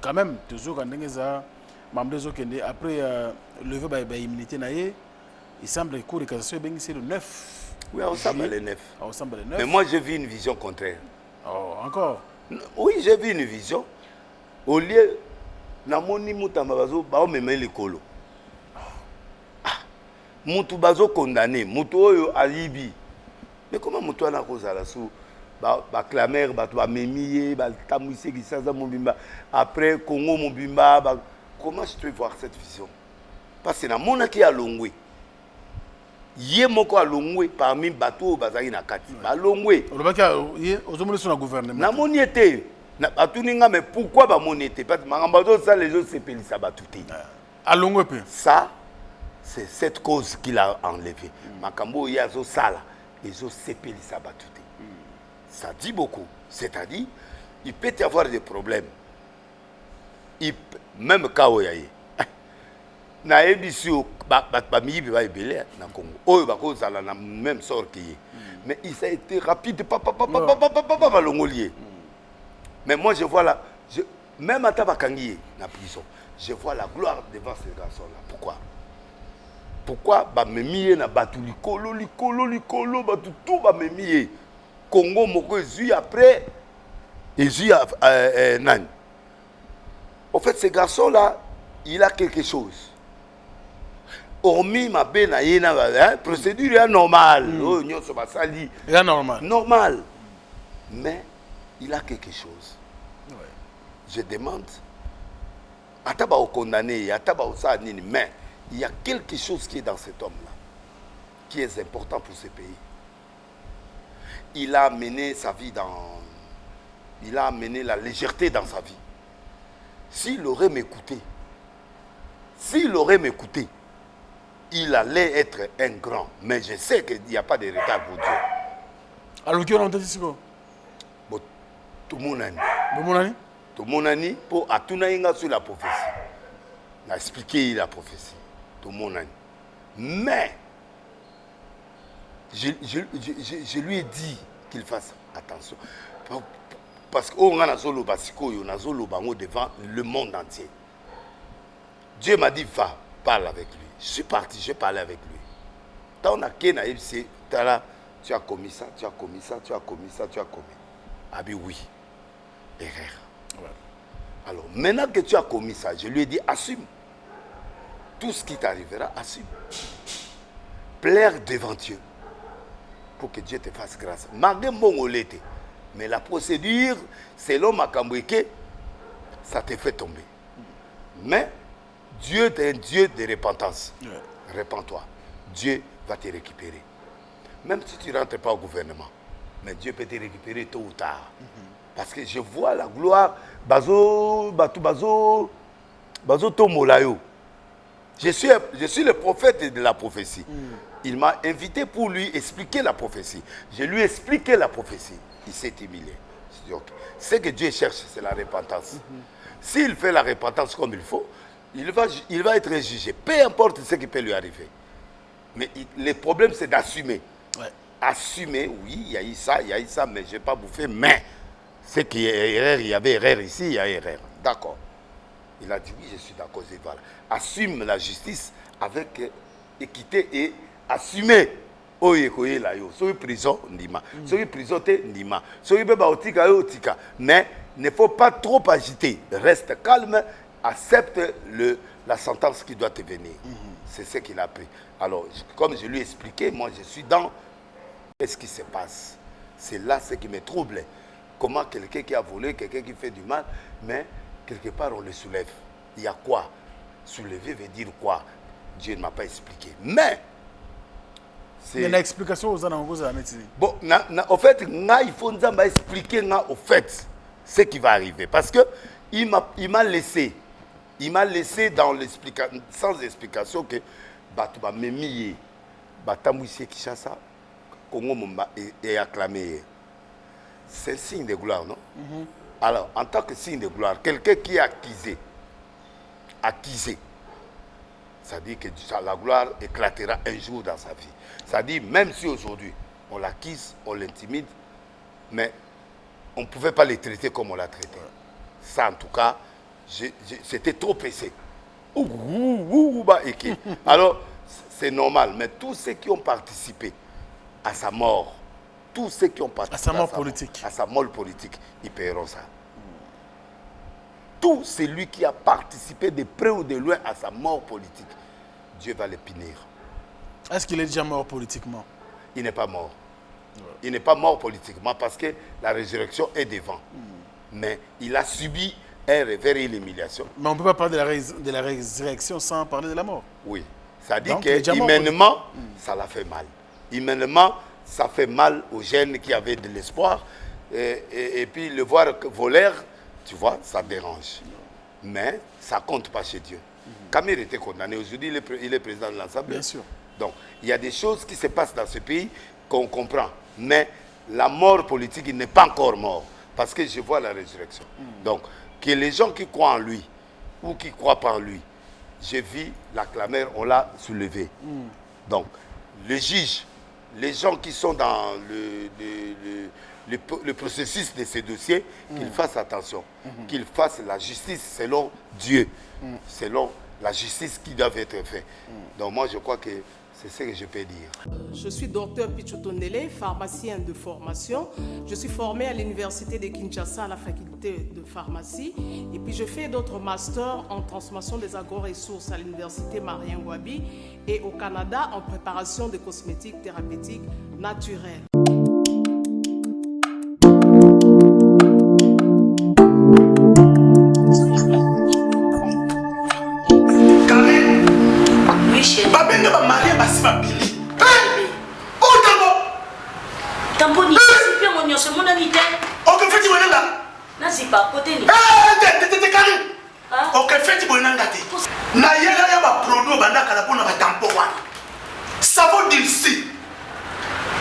quand même, toujours quand après lever l'immunité, il semble que le cours de cassation c'est le 9. Oui, on semble le 9. Mais moi, j'ai vu une vision contraire. Oh, encore? Oui, j'ai vu une vision. Au lieu, namoni mutamba bazo ba omeme lekolo. Mutu bazo condamné, mutu oyo alibi. Mais comment mutu ana kozala sou ba clamer ba to ba memiye ba tamwise ki saza mobimba après Congo mobimba comment je peux voir cette vision? Parce que na mona ki alongwe. Yé moko alongwe parmi bato bazaki na kati. Ba longwe. Olobaka ozomoni sur le gouvernement. Na moni été mais pourquoi ba monété? Parce que ça les autres c'est pelisa batouté. Ça c'est cette cause qu'il a enlevé. Makambo yazo sala les autres c'est pelisa batouté. Ça dit beaucoup. C'est-à-dire il peut y avoir des problèmes. Même kaoyaye. Na ebisio ba mibi ba ebele na Congo. Oyo ba ko sala na même sort qui. Mais il a été rapide papa longolier. Mais moi, je vois là, même à Tabakangi, dans la prison, je vois la gloire devant ces garçons-là. Pourquoi? Pourquoi bah me mié na batu likolo, batu tout bah me mié. Congo moko ezui après, ezui nan. En fait, ces garçons-là, il a quelque chose. Hormis ma bena yena, procédure est normale. Oh, nyon so basali. Il est normal. Normal. Mais il a quelque chose. je demande, Ataba au condamné, Ataba au Sanini, mais il y a quelque chose qui est dans cet homme-là, qui est important pour ce pays. Il a mené sa vie dans... Il a amené la légèreté dans sa vie. S'il aurait m'écouté, il allait être un grand. Mais je sais qu'il n'y a pas de retard pour Dieu. Alors, qui on a dit quoi? Tout le monde a dit. Tout le monde a dit pour Atunaïnga sur la prophétie. Il a expliqué la prophétie. Tout le monde a dit. Mais, je lui ai dit qu'il fasse attention. Parce qu'on a Zoloba devant le monde entier. Dieu m'a dit, va, parle avec lui. Je suis parti, j'ai parlé avec lui. Tant on tu as commis ça, tu as commis ça, tu as commis ça, tu as commis. Ah bien oui, erreur. Ouais. Alors, maintenant que tu as commis ça, je lui ai dit, assume. Tout ce qui t'arrivera, assume. Plaire devant Dieu. Pour que Dieu te fasse grâce. Malgré mon olete. Mais la procédure, selon ma cambouéké, ça te fait tomber. Mais Dieu est un Dieu de repentance. Ouais. Repends-toi. Dieu va te récupérer. Même si tu ne rentres pas au gouvernement. Mais Dieu peut te récupérer tôt ou tard. Parce que je vois la gloire. Bazo Tomolayo. Je suis le prophète de la prophétie. Il m'a invité pour lui expliquer la prophétie. Je lui ai expliqué la prophétie. Il s'est humilié. Je dis, okay. Ce que Dieu cherche, c'est la repentance. S'il fait la repentance comme il faut, il va être jugé. Peu importe ce qui peut lui arriver. Mais le problème, c'est d'assumer. Ouais. Assumer, oui, il y a eu ça, mais je n'ai pas bouffé. Mais, c'est qu'il y a erreur, il y avait erreur ici, il y a erreur. D'accord. Il a dit, oui, je suis d'accord. Voilà. Assume la justice avec équité et assumer. Oye koye la yo, soy prison ndima, soy prison te ndima, soy beba otika yo otika. Mais ne faut pas trop agiter, reste calme, accepte la sentence qui doit te venir. C'est ce qu'il a pris. Alors, comme je lui ai expliqué, moi je suis dans qu'est-ce qui se passe. C'est là ce qui me trouble. Comment quelqu'un qui a volé, quelqu'un qui fait du mal, mais quelque part on le soulève. Il y a quoi? Soulever veut dire quoi? Dieu ne m'a pas expliqué. Mais il y a une explication aux Anangos à médecine. Bon, au fait, il faut nous expliquer au fait ce qui va arriver. Parce que il m'a laissé dans l'explication, sans explication que Batouba Memiye, Batamouissé Kishasa, Congo Mumba est acclamé. C'est un signe de gloire, non? Alors, en tant que signe de gloire, quelqu'un qui est accusé, ça dit que la gloire éclatera un jour dans sa vie. Ça dit, même si aujourd'hui, on l'acquise, on l'intimide, mais on ne pouvait pas les traiter comme on l'a traité. Ça, en tout cas, c'était trop pressé. Alors, c'est normal, mais tous ceux qui ont participé à sa mort, tous ceux qui ont participé à sa mort politique, ils paieront ça. Tout celui qui a participé de près ou de loin à sa mort politique, Dieu va le punir. Est-ce qu'il est déjà mort politiquement? Il n'est pas mort. Ouais. Il n'est pas mort politiquement parce que la résurrection est devant. Mais il a subi un revers et l'humiliation. Mais on ne peut pas parler de la résurrection sans parler de la mort. Oui. Ça dit que humainement, ça l'a fait mal. Humainement, ça fait mal aux jeunes qui avaient de l'espoir. Et puis le voir voleur, tu vois, ça dérange. Mais ça ne compte pas chez Dieu. Kamir était condamné. Aujourd'hui, il est président de l'Assemblée. Bien sûr. Donc, il y a des choses qui se passent dans ce pays qu'on comprend. Mais la mort politique, il n'est pas encore mort. Parce que je vois la résurrection. Donc, que les gens qui croient en lui ou qui ne croient pas en lui, j'ai vu la clameur, on l'a soulevé. Donc, le juge, les gens qui sont dans le processus de ces dossiers, qu'ils fassent attention, qu'ils fassent la justice selon Dieu, selon la justice qui doit être faite. Donc moi, je crois que c'est ce que je peux dire. Je suis docteur Pichotondele, pharmacien de formation. Je suis formé à l'université de Kinshasa à la faculté de pharmacie. Et puis je fais d'autres masters en transformation des agro-ressources à l'université Marien Wabi et au Canada en préparation de cosmétiques thérapeutiques naturelles. pas côté ni. T'es carré. Ok, faites bon n'angate. Na yela ya ba produit banda kala pona ba tampon wana. Savon d'ici.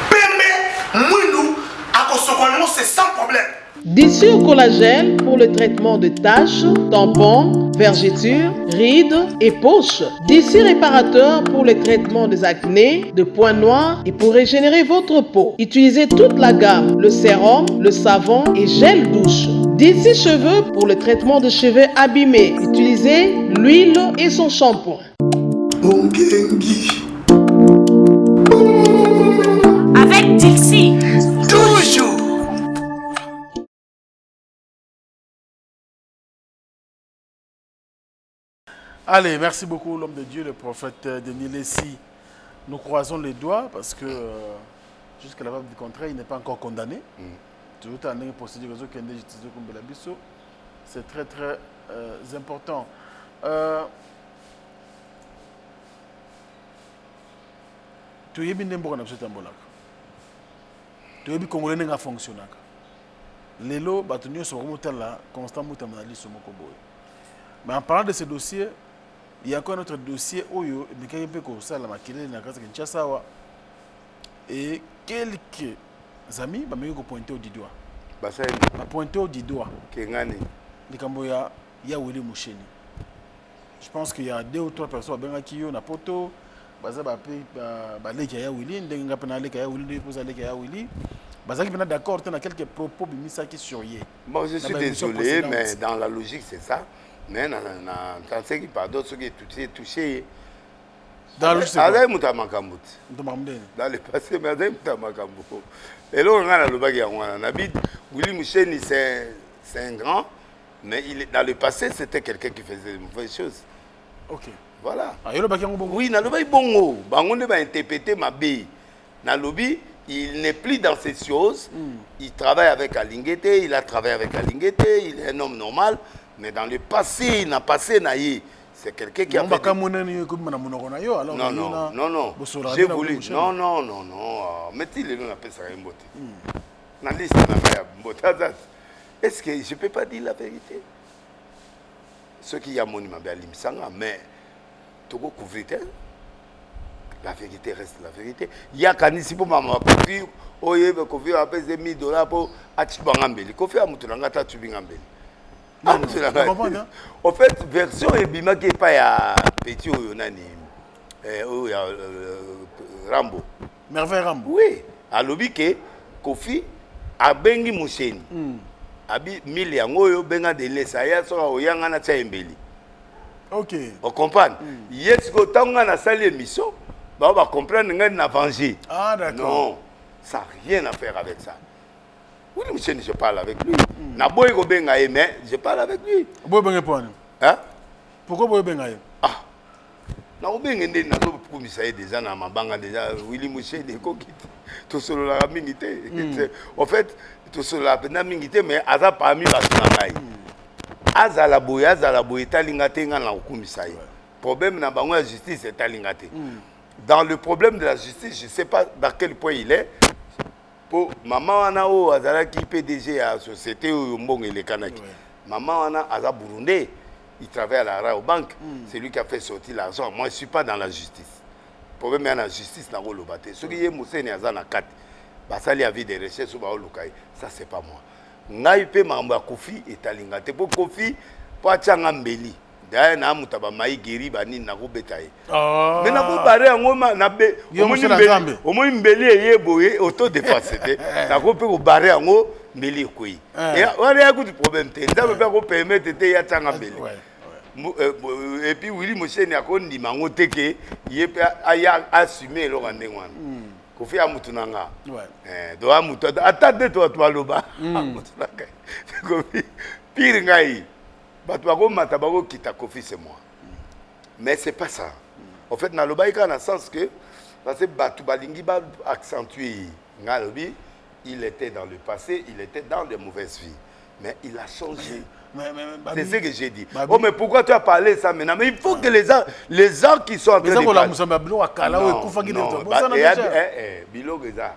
Pembe mwindu akosokono c'est sans problème. D'ici au collagène pour le traitement de taches, tampons, vergetures, rides et poches. D'ici réparateur pour le traitement des acnés, de points noirs et pour régénérer votre peau. Utilisez toute la gamme, le sérum, le savon et gel douche. D'ici cheveux pour le traitement de cheveux abîmés. Utilisez l'huile et son shampoing. Avec Dixie. Toujours. Allez, merci beaucoup l'homme de Dieu, le prophète Denis Lessi. Nous croisons les doigts parce que jusqu'à la fin du contrat, il n'est pas encore condamné. C'est très très important. Tu es bien bon dans ce temps-là. Tu es bien congolais n'a fonctionné. Les lots, batunio sont remontés là, constamment dans sur mon coboy. Mais en parlant de ce dossier, il y a encore un autre dossier Oyo, et quelques amis m'ont pointé au doigt. M'a pointé au doigt. Il y a Willy Moucheni. Je pense qu'il y a 2 ou 3 personnes qui ont un poteau. Bon, je suis désolé, mais dans la logique, c'est ça. Mais dans ce qui parle d'autres qui est touché. Dans le passé, mais et là, on a le bagage. Willy Moucheni, c'est un grand, mais dans le passé, c'était quelqu'un qui faisait de mauvaises choses. Ok. Voilà. Oui, dans le bagage, on va interpréter ma bille. Dans le lobby, il n'est plus dans ces choses. Il travaille avec Alingete, il a travaillé avec Alingete, il est un homme normal. Mais dans le passé, il n'a passé naïe. C'est quelqu'un qui a fait... Non, non. J'ai voulu... Non. Mais il est appelle ça un beauté. Dans la liste, est-ce que je ne peux pas dire la vérité? Ce qui y a mon imam Limsanga, mais tu peux couvrir. La vérité reste la vérité. Il y a qu'un ici pour maman couvrir. Oye, couvrir à peser $1000 pour Achibangambeli. Couvrir à Moutulanga, Tachubingambeli. En fait, version Ebima qui n'est pas petit ou Nani Rambo. Merveille Rambo. Oui. À l'obike, Kofi a bengi Moucheni. Abi miliango yo benga de l'Esaya sur Oyanga na Tchaimbeli. Ok. On comprend. Yes, go tanga na salle émission, on va comprendre nga na venger. Ah d'accord. Non, ça n'a rien à faire avec ça. Oui, monsieur, je parle avec lui. Na boy go benga mais je parle avec lui. Boy benga point. Hein? Pourquoi boy benga? Ah. Na go benga ndé na zo komisa déjà na mabanga déjà Willy Mouché de kokite. To solo la mingité. En fait, to solo la pena mingité mais aza parmi la ngai. Azala boy talinga te nga na komisa. Problème na bango la justice est talinga te. Dans le problème de la justice, je ne sais pas dans quel point il est. Pour maman wana o azala qui PDG à société ou mbong et les kanaki. Maman wana aza burundais, il travaille à la Rabobank, c'est lui qui a fait sortir l'argent. Moi je suis pas dans la justice. Problème est dans la justice na golo baté. Ce qui est Mousseni azana 4. Basali a vu des recherches sur Baolokai. Ça c'est pas moi. Ngai pe mamba Kofi et talingate pour Kofi pour atchanga mbeli. D'ailleurs na mutaba mai geri bani na ko betaye. Mais na ko bare ngoma na be omoni mbeli eyeboye auto défense te. Na ko pe ko bare ngo mbeli koyi. Et wala ya ku problème te. Nda be ko permettre te ya tanga mbeli. Et puis Willy Moucheni akondi mango teke yepe aya assumer lo ngandengwana. Kofi amutunanga. Do amuto atade to atwaloba. Amutunanga. Kofi pire ngai. Batouago kita Kofi, c'est moi. Mais c'est pas ça. En fait, dans le baïka, dans le sens que, parce que Batoubalingi va accentuer Ngalobi, il était dans le passé, il était dans des mauvaises vies. Mais il a changé. C'est ce que j'ai dit. Oh, mais pourquoi tu as parlé ça maintenant? Mais il faut que les gens qui sont en train de parler... Bilogeza,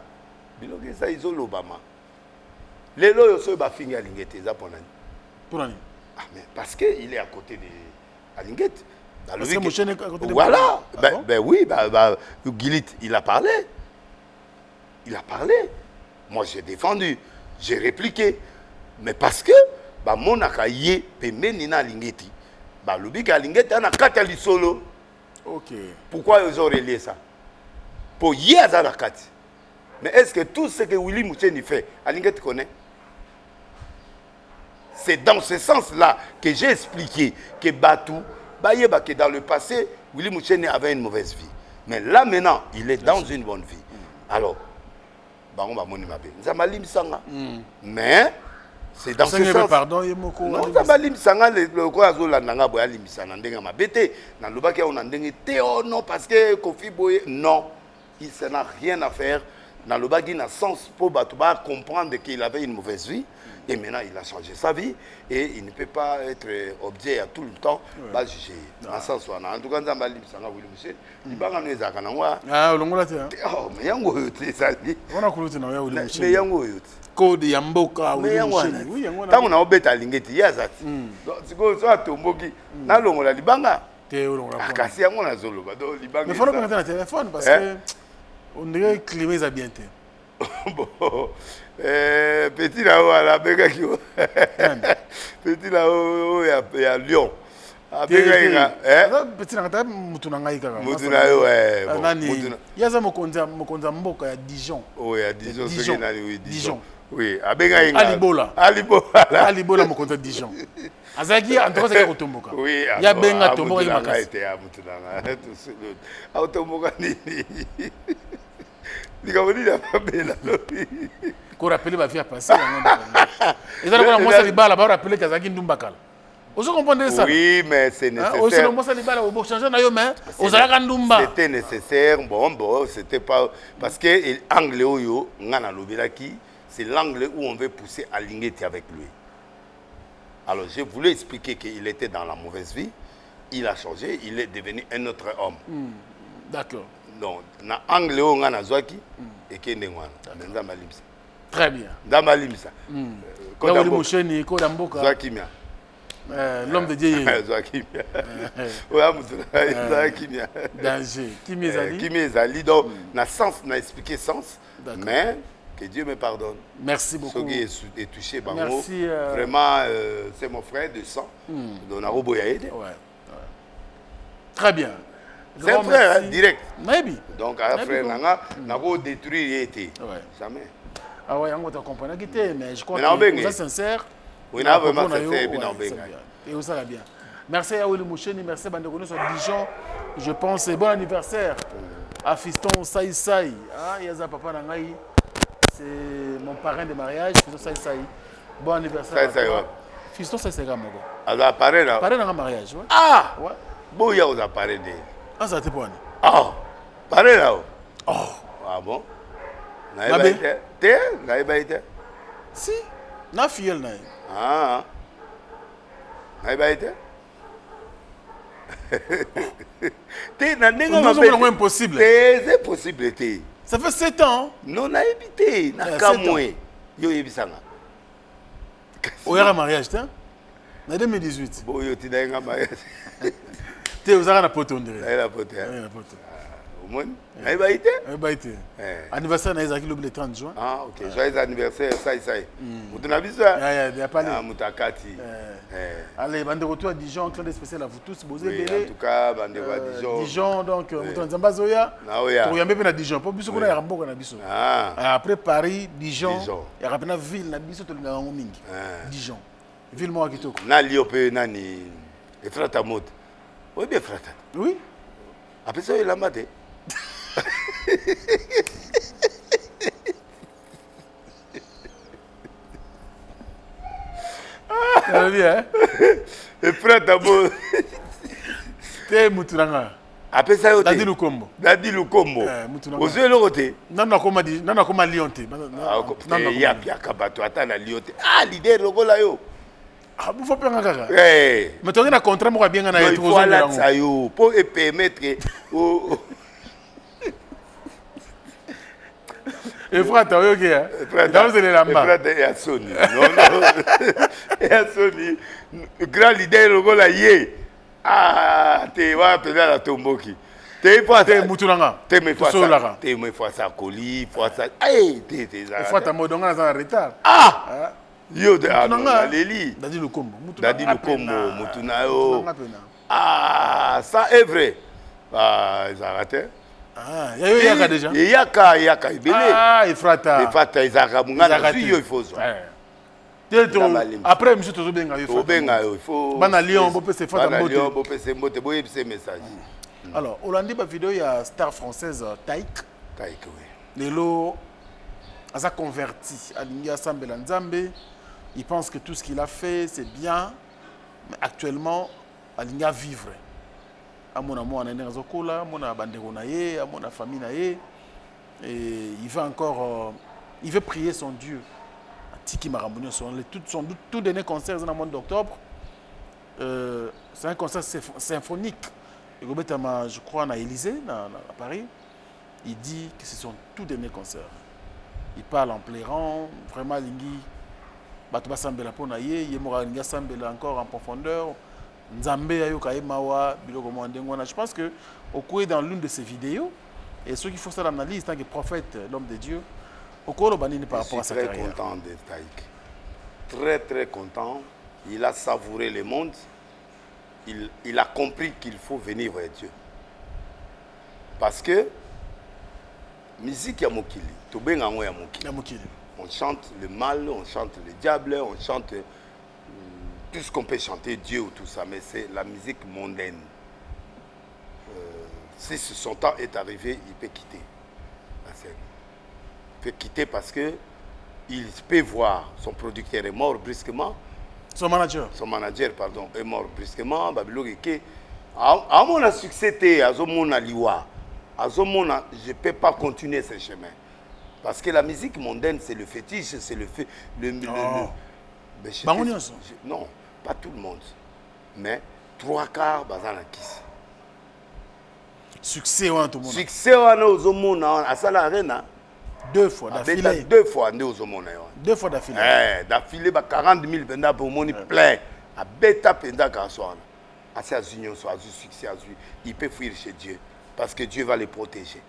ils ont l'Obama. Les lois sont finir à l'ingété, ça pour nous. Pour aller. Ah, mais parce qu'il est à côté de Alinguet. Parce que Mouchen est à côté de voilà. Ah bon? Ben oui, Gilit, il a parlé. Il a parlé. Moi, j'ai défendu. J'ai répliqué. Mais parce que, mon akaye, Nina Alingeti, Lubika Alingeti, on a Katali solo. Ok. Pourquoi ils ont relié ça? Pour Yazanakati. Mais est-ce que tout ce que Willy Mouchen fait, Alingeti connaît? C'est dans ce sens-là que j'ai expliqué que Batou, que dans le passé, Willy Mouchen avait une mauvaise vie. Mais là maintenant, il est dans une bonne vie. Alors, mais c'est dans ce sens. Pardon, non, Zabalim Sanga, le quoi Zolananga Boyalim Sanandinga Mabete, Nalubaka on andenge Théo, non, parce que Kofi Boye, non, ça n'a rien à faire. Nalubaki n'a sens pour Batouba comprendre qu'il avait une mauvaise vie. Et maintenant, il a changé sa vie et il ne peut pas être objet à tout le temps. Bah, juger. En sens où, en tout cas, dans ma libre, ça n'a pas voulu il va ramener ça quand on voit. Ah, on l'a dit. Oh, mais yango yote ça dit. On a couru dans la mais yango yote. Code Yamboka, oui, oui, tant on a obéi à l'ingéti, yazati. Donc, c'est quoi ça, Tomboki? Na longo la libanga. Théo, ah, kasi yango na zolo, bah, donc libanga. Mais faut le connecter à téléphone parce que on dirait que climat est bien. Bon. Petit là-haut à la Béga qui petit là-haut il y a Lyon. Petit là-haut Moutounanga ouais. Il y a ça Mokonza Mboka à Dijon. Oui, à Dijon, Dijon. Oui, à Béga Alibola Mokonza Dijon. Azaki en tout cas c'est Otomboka. Oui, il y a Benga Tomboka Makasi. À Moutounanga tout seul. À Otomboka ni. Qu'on rappelle ma vie à passer. Et ça, moi, ça, les balles, on rappelle Kazaki Ndumbakal. Vous comprenez ça? Oui, mais c'est nécessaire. C'était nécessaire. Bon, c'était pas. Parce que l'anglais, c'est l'anglais où on veut pousser à Lingeti avec lui. Alors, je voulais expliquer qu'il était dans la mauvaise vie. Il a changé, il est devenu un autre homme. D'accord. Donc, na anglais on a zoaki et qui n'est pas dans ma limsa. Très bien. Dans ma limsa. Quand on est moucheni, quand on est zoaki mia. L'homme de Dieu. Zoaki mia. Ouais, amutura zoaki mia. Danger. Qui m'est allé? Qui m'est allé donc na sens, na expliqué sens. Mais que Dieu me pardonne. Merci beaucoup. Ceux qui est touché par moi. Vraiment, c'est mon frère de sang. Donc na roboyaide. Ouais. Très bien. C'est un frère direct. Maybe. Donc, un frère, n'a pas détruit été. Jamais. Ah ouais, on va comprendre. Mais je crois que vous êtes sincère. Oui, on est vraiment sincère. Et vous savez bien. Merci à Willy Moucheni, merci à Bandekono sur Dijon. Je pense, bon anniversaire à Fiston Saï Saï. Ah, Yaza Papa Nangaï. C'est mon parrain de mariage, Fiston Saï Saï. Bon anniversaire. Saï Saï, Fiston Saï Saï, Gamogo. Alors, parrain là. Parrain dans le mariage, ouais. Ah! Ouais. Bon, il y a aux appareils de. Ah, ça t'est pas. Ah! Parrain là. Oh! Ah bon? Naïba été? Naïba été? Si. Na fille, naï. Ah! Naïba été? T'es dans des gens impossible. C'est possible. Ça fait 7 ans. Non, naïba été. Nakamoué. Yo yebisanga. Au y a un mariage, t'es? En 2018. Bon, yo t'es dans un mariage. T'es aux arts à pote, on dirait. La pote. Au moins, naïba été? Naïba été. Anniversaire naïzaki le 30 juin. Ah, ok. Joyeux anniversaire, ça. Vous n'avez pas ça? Il n'y a pas de. Ah, Moutakati. Allez, bande de retour à Dijon, un clin spécial à vous tous. Oui, en tout cas, bande de retour à Dijon. Dijon, donc, Mouton Zambazoya. Ah oui. Il y a même à Dijon. Pas plus qu'on a Rambo qu'on a Dijon. Après Paris, Dijon. Il y a une ville, Dijon, tout le monde. Dijon. Ville moi qui toque. Nali opé nani. Et frère Tamot. Oui, bien frère. Oui. Après ça, il a maté. Bien. Et frère Tamot. T'es Moutouranga. Après ça, il Dadi Lukombo. Dadi Lukombo. Aux yeux, le côté. Non, comme à Lyon. Il y a Pierre Kabato, attends, à Lyon. Ah, l'idée, le gars là, yo. Ah, vous faites bien ça. Mais tu as un contrat, moi, bien gagné. Il faut aller ça, yo. Pour permettre. Et frère, tu as vu, hein? C'est les lambas. Et frère, Sony. Non. Et Sony. Grand leader, le gars là, yé. Ah, tu vas appeler la Tomboki. Tu vas te Moutoulanga. Tu me fais ça. Tu me fais ça, colis, fais ça. Aïe, tu es ça. Et frère, tu as modonga dans un retard. Ah! Yo, Leli. Dadi le Kombo. Dadi le Kombo. Moutounao. Ah, ça est vrai. Ah, ils ont raté. Ah, il y a déjà. Il y a Yaka. Ah, il frata. Il frata, ils ont raté. Il faut ça. Après, monsieur Tozobenga, il faut. Bana Lyon, on peut se faire un Lyon, on peut se moter, on peut se message. Alors, Hollande, la vidéo, il y a star française Taïk. Taïk, oui. Lelo, a sa converti à Lingia Sambela Nzambe. Il pense que tout ce qu'il a fait, c'est bien. Mais actuellement, à Lingia vivre. À mon amour, à mon bandéronaye, à mon famille naye. Et il veut encore, il veut prier son Dieu. Tiki Marambounia, son tout dernier concert dans le mois d'octobre. C'est un concert symphonique. Je crois, à Élysée, à Paris. Il dit que c'est son tout dernier concert. Il parle en pleurant, vraiment, Lingi. Batuba Sambela Ponaye, Yemora Linga Sambela encore en profondeur. Nzambe Ayokaye Mawa, Biloko Mwandengwana. Je pense qu'au cours dans l'une de ses vidéos, et ceux qui font ça l'analyse, tant que prophète, l'homme de Dieu, au cours par rapport à sa carrière. Je suis très content de Taïk. Très, très content. Il a savouré le monde. Il a compris qu'il faut venir vers Dieu. Parce que, musique Yamokili, Tobengango Yamokili. On chante le mal, on chante le diable, on chante tout ce qu'on peut chanter, Dieu ou tout ça, mais c'est la musique mondaine. Si son temps est arrivé, il peut quitter la scène. Il peut quitter parce que il peut voir son producteur est mort brusquement. Son manager, pardon, est mort brusquement. À mon succès, à mon aliwa, à mon je ne peux pas continuer ce chemin. Parce que la musique mondaine, c'est le fétiche, c'est le fait. Non, pas tout le monde. Mais 3/4, bazana kiss. Succès, tout le monde. Succès, on a à Sala Arena. 2 fois d'affilée. 2 fois, on a 2 fois d'affilée. D'affilée, 40 000 penda pour mon plein. À bêta penda quand soit. À sa union, soit succès, il peut fuir chez Dieu. Parce que Dieu va les protéger.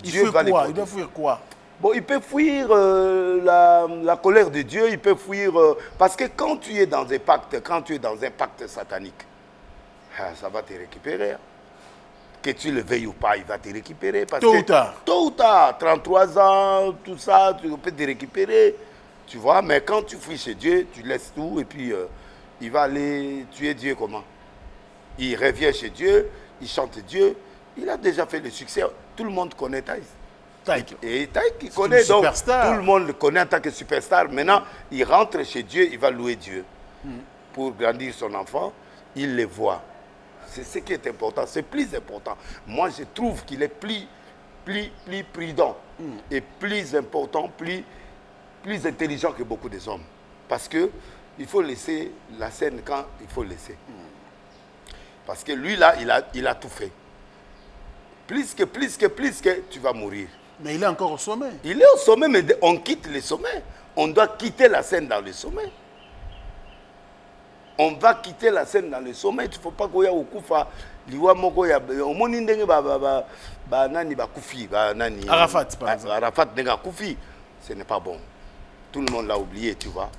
Dieu va les protéger. Il doit fuir quoi? Bon, il peut fuir la colère de Dieu, il peut fuir... parce que quand tu es dans un pacte satanique, ça va te récupérer. Que tu le veuilles ou pas, il va te récupérer. Parce tôt ou tard. Tôt ou tard, 33 ans, tout ça, tu peux te récupérer. Tu vois, mais quand tu fuis chez Dieu, tu laisses tout et puis il va aller tuer Dieu comment? Il revient chez Dieu, il chante Dieu. Il a déjà fait le succès. Tout le monde connaît Taïk. Et Taïk, il connaît, donc tout le monde le connaît en tant que superstar. Maintenant, il rentre chez Dieu, il va louer Dieu. Pour grandir son enfant, il le voit. C'est ce qui est important, c'est plus important. Moi, je trouve qu'il est plus prudent et plus important, plus intelligent que beaucoup des hommes. Parce qu'il faut laisser la scène quand il faut laisser. Parce que lui, là, il a tout fait. Plus que, tu vas mourir. Mais il est encore au sommet. Il est au sommet, mais on quitte le sommet. On doit quitter la scène dans le sommet. On va quitter la scène dans le sommet. Il ne faut pas qu'il y ait au Koufa. Arafat, par exemple. Arafat n'est Koufi. Ce n'est pas bon. Tout le monde l'a oublié, tu vois.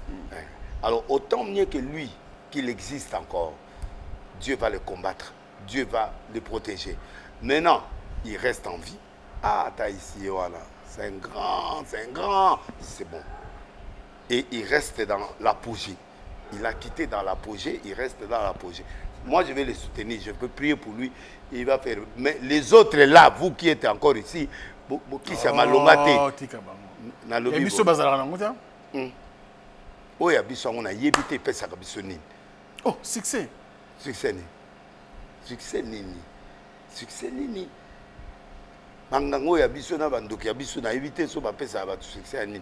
Alors, autant mieux que lui, qu'il existe encore, Dieu va le combattre. Dieu va le protéger. Maintenant, il reste en vie. Ah, t'as ici, voilà. C'est un grand. C'est bon. Et il reste dans l'apogée. Il a quitté dans l'apogée, il reste dans l'apogée. Moi, je vais le soutenir, je peux prier pour lui. Il va faire. Mais les autres là, vous qui êtes encore ici, qui s'est malombaté. Oh, succès. Succès nini. Mangango ya biso na bandoki ya biso na éviter so ba pesa ba succès nini.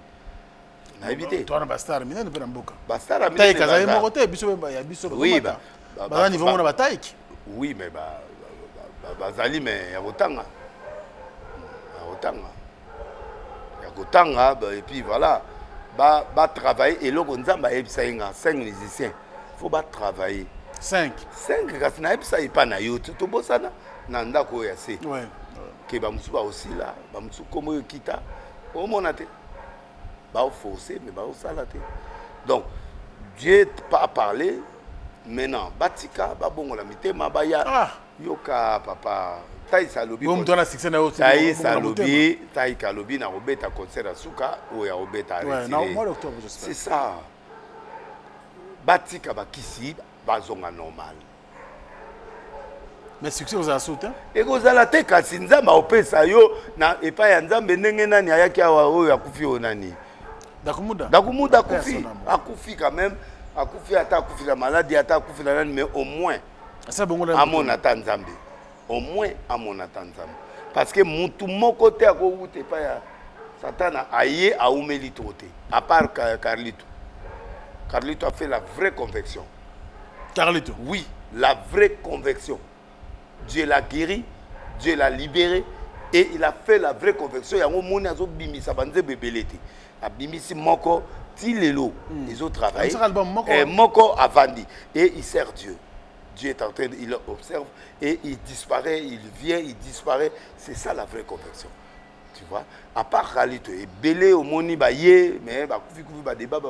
Na éviter. Toi na bastar mina ne pena mboka. Bastar a Taïk kaza mo côté biso ya biso. Oui ba niveau na ba Taïk. Oui mais bazali mais ya kotanga. Ya kotanga et puis voilà ba travailler et loko nzamba ebisa inga 5 musiciens faut ba travailler 5 kasi na ebisa ipa na yo to bosana na ndako ya se ouais ke ba musu ba aussi là ba musu komo yo kita o monate ba forcer mais ba sala te donc Dieu pas parler maintenant batika ba bongo la mitema ba ya yoka papa Taïsa Lobi. Taïka Lobi na Robeta concert à Souka ou ya Robeta retiré. C'est ça. Batika bakisi bazonga normal. Mais succès aux assoutins. Et kozala te kasi nzamba opesa yo na epa ya nzambe ndenge nani ayaki awa oyo akufi onani. Dakumuda akufi. Akufi quand même. Akufi ata akufi la maladie ata akufi la nani mais au moins. Ça bon on a mon ata nzambe. Au moins à mon attendant parce que mon côté à côté pas ya Satan a aillé à Oumelito à part Carlito a fait la vraie conversion. Carlito oui, la vraie conversion. Dieu l'a guéri, Dieu l'a libéré et il a fait la vraie conversion. Il y a un monde qui a bimi sa bande bébélité a bimi si moko tilelo ils ont travaillé et moko a vendu et il sert Dieu. Dieu est en train, il observe et il disparaît, il vient, il disparaît. C'est ça la vraie conversion. Tu vois? À part Khalito, et belé au moni baye, mais débat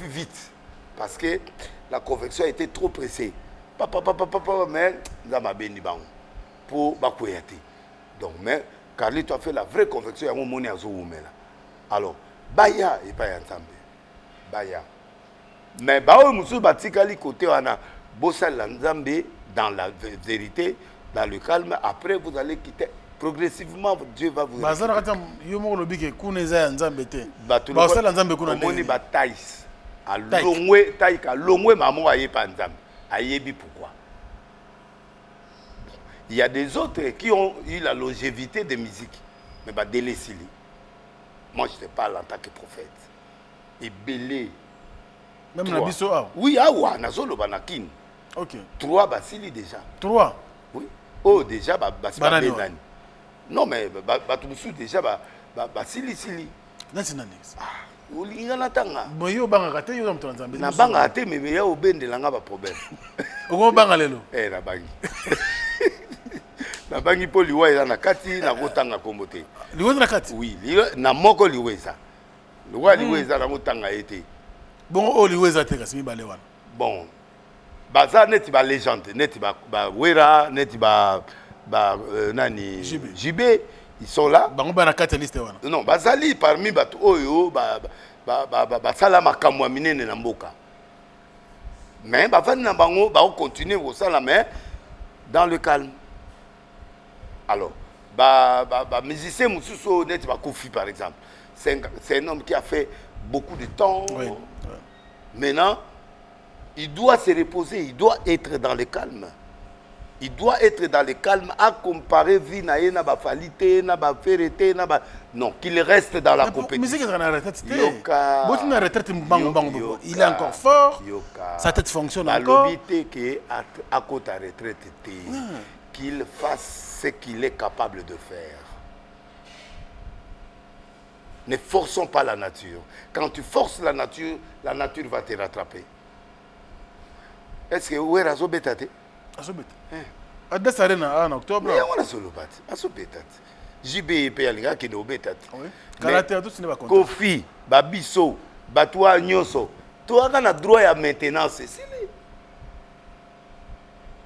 vite. Parce que la conversion a été trop pressée. Papa, mais ça m'a béni pour Bakouyate. Donc, mais Khalito a fait la vraie conversion, il y a un moni à Zoumela. Alors, Baya et pas ensemble. Baya. Mais Bao Moussou Batikali côté wana Bossal Nzambe dans la vérité, dans le calme. Après vous allez quitter progressivement. Dieu va vous. Bazana katam yomo lobi ke kuneza Nzambe te. Bossal Nzambe kuna ndenge. Moni bataïs. A longwe taïka longwe maman aye pas Nzambe. Ayebi pourquoi? Il y a des autres qui ont eu la longévité de musique. Mais bah délaissez-les. Moi je te parle en tant que prophète. Et belé. Même la biso a. Oui, awa nazolo banakin. OK. 3 basili déjà. 3. Oui. Oh déjà basili nani. Non mais batumusu déjà basili. Nani nani. Ah, olinga natanga. Moyo banga kate yo mto nzambe. Na banga kate mais ya obendela nga ba problème. Oko banga lelo. Na bangi. Na bangi po liwa eza na kati na kotanga kombote. Liwa na kati? Oui, na moko liweza. Liweza na kotanga ete. Bon, Oliweza te kasi mibale wana. Bon. Baza neti ba légende, neti ba Wera, neti ba nani JB, ils sont là. Bango ba na catalyste wana. Non, bazali parmi batu oyo ba sala makamwa minene na mboka. Mais ba vani na bango ba continuer au sala mais dans le calme. Alors, musicien mususu neti ba Kofi par exemple. C'est un homme qui a fait beaucoup de temps. Oui. Maintenant, il doit se reposer, il doit être dans le calme. Il doit être dans le calme à comparer vie na yena ba falite na ba ferete na ba non, qu'il reste dans la compétition. Il est encore fort. Sa tête fonctionne encore. À côté à retraite qu'il fasse ce qu'il est capable de faire. Ne forçons pas la nature. Quand tu forces la nature va te rattraper. Est-ce que où est Azobétate? Azobétate. Adès Arena en octobre. Mais on a solo bâti. Azobétate. JB et Yalinga qui ne obétate. Oui. Caractère tout ce n'est pas content. Kofi, Babiso, Batoua Nyoso. Toi, on a droit à maintenance.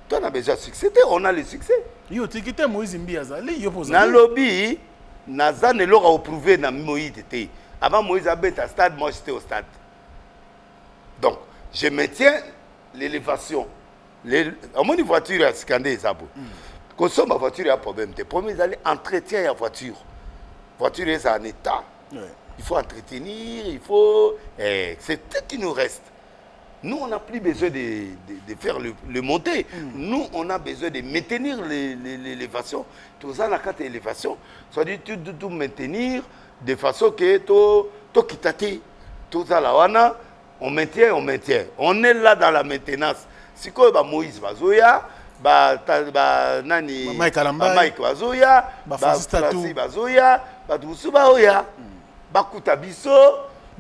Toi, on a besoin de succès. On a le succès. Yo, tu quittes Moïse Mbiaza. Dans le lobby. Naza ne l'aura prouvé dans Moïse. Avant Moïse habite à stade, moi j'étais au stade. Donc, je maintiens l'élévation. À mon voiture, à scandé, Zabo. Quand ma voiture a un problème, le premier, ils allaient entretenir la voiture. La voiture est en état. Ouais. Il faut entretenir, il faut. C'est tout qui nous reste. Nous, on n'a plus besoin de faire le monter. Nous, on a besoin de maintenir l'élévation. Tout ça, la carte élévation, ça dit tout maintenir de façon que tout quitte. Tout ça, là, on maintient. On est là dans la maintenance. Si quoi, Moïse Bazoya, Nani, Mike Bazoya, Francis Bazoya, bato mosusu baoya bakuta biso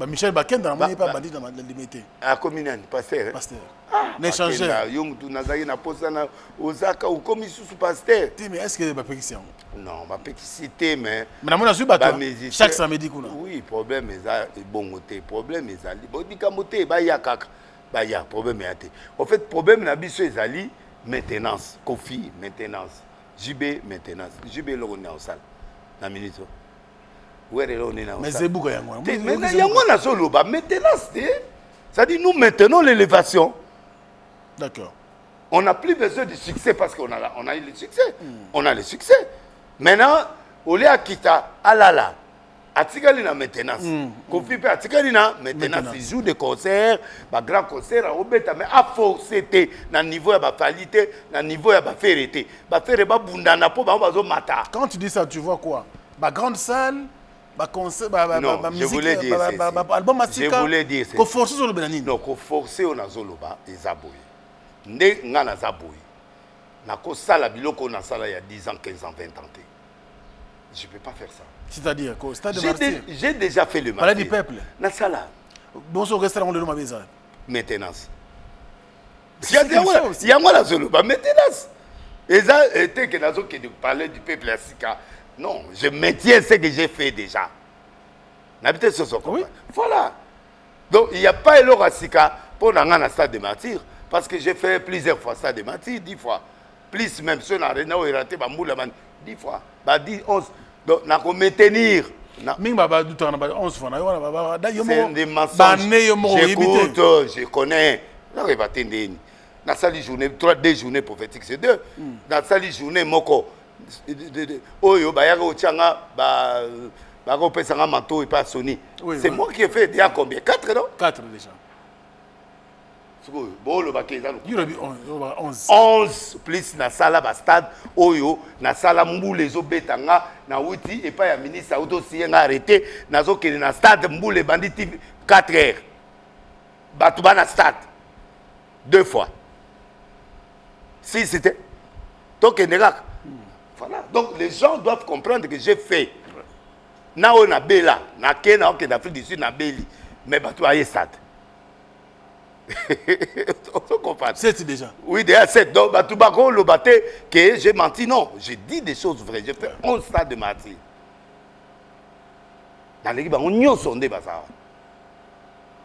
Michel Bakenda n'a pas bandit dans la limité. à commune pasteur. Pasteur. N'échanger. Yo mutu nazaki na posa na ozaka ou comme sous pasteur. Mais est-ce que ba pétition? Non, ba péticité mais na su bato. Chaque samedi kuna. Oui, problème eza bongoté, problème ezali. Bo bikamoté ba ya kaka. Ba ya problème ya te. En fait, problème na biso ezali maintenance, Kofi maintenance, JB maintenance. JB lo na osala. Na minute. Mais c'est beaucoup yango. Mais yango na soloba maintenance, c'est-à-dire nous maintenons l'élévation. D'accord. On n'a plus besoin de succès parce qu'on a eu le succès. On a le succès. Maintenant, au lieu à Kita, alala, atikali na maintenance. Kofi pe atikali na maintenance. Il joue des concerts, des grands concerts à Obeta, mais à forcer na niveau ya ba qualité, na niveau ya ba ferité. Ba faire ba bundana po ba bazo mata. Quand tu dis ça, tu vois quoi? Ba grande salle. Non, je voulais dire ceci. Je voulais dire ceci. Non, qu'on force on a zoloba et zaboui. Ne ngana zaboui. Na ko sala biloko na sala il y a 10 ans, 15 ans, 20 ans. Je peux pas faire ça. C'est-à-dire qu'au stade de martyr. J'ai déjà fait le martyr. Parler du peuple. Na sala. Bonsoir restaurant de Mabeza. Maintenance. Il y a moi la zoloba maintenance. Et ça était que dans qui parler du peuple à Sika. Non, je maintiens ce que j'ai fait déjà. N'habitez ce soir. Oui. Voilà. Donc, il n'y a pas un Sika pour un stade de martyr. Parce que j'ai fait plusieurs fois stade de martyr, 10 fois. Plus même, si on a raté, 10 fois. 10, 11. Donc, on a maintenir. C'est des mensonges. J'écoute, je connais. On va attendre. Dans la journée, 2 journées prophétiques, c'est 2. Dans la journée, moko. Oyo bayaka ochanga ba kopesanga manteau et pas Sony. C'est moi qui ai fait déjà combien? 4 non? 4 déjà. Bon le baké ça. 11 plus na sala ba stade oyo na sala mbule zo betanga na wuti et pas ya ministre auto sienga arrêté nazo kele na stade mbule banditi 4 heures. Batu ba na stade 2 fois. Si c'était donc Nérak. Voilà. Donc les gens doivent comprendre que j'ai fait. Na on a Bela, na Kenya, on est d'Afrique du Sud, na Beli, mais bateau à stade. On comprend. 7 déjà. Oui, déjà 7. Donc bateau bako le baté que j'ai menti. Non, j'ai dit des choses vraies. J'ai fait 11 stades de martyr. Dans l'équipe, on y a sondé ça.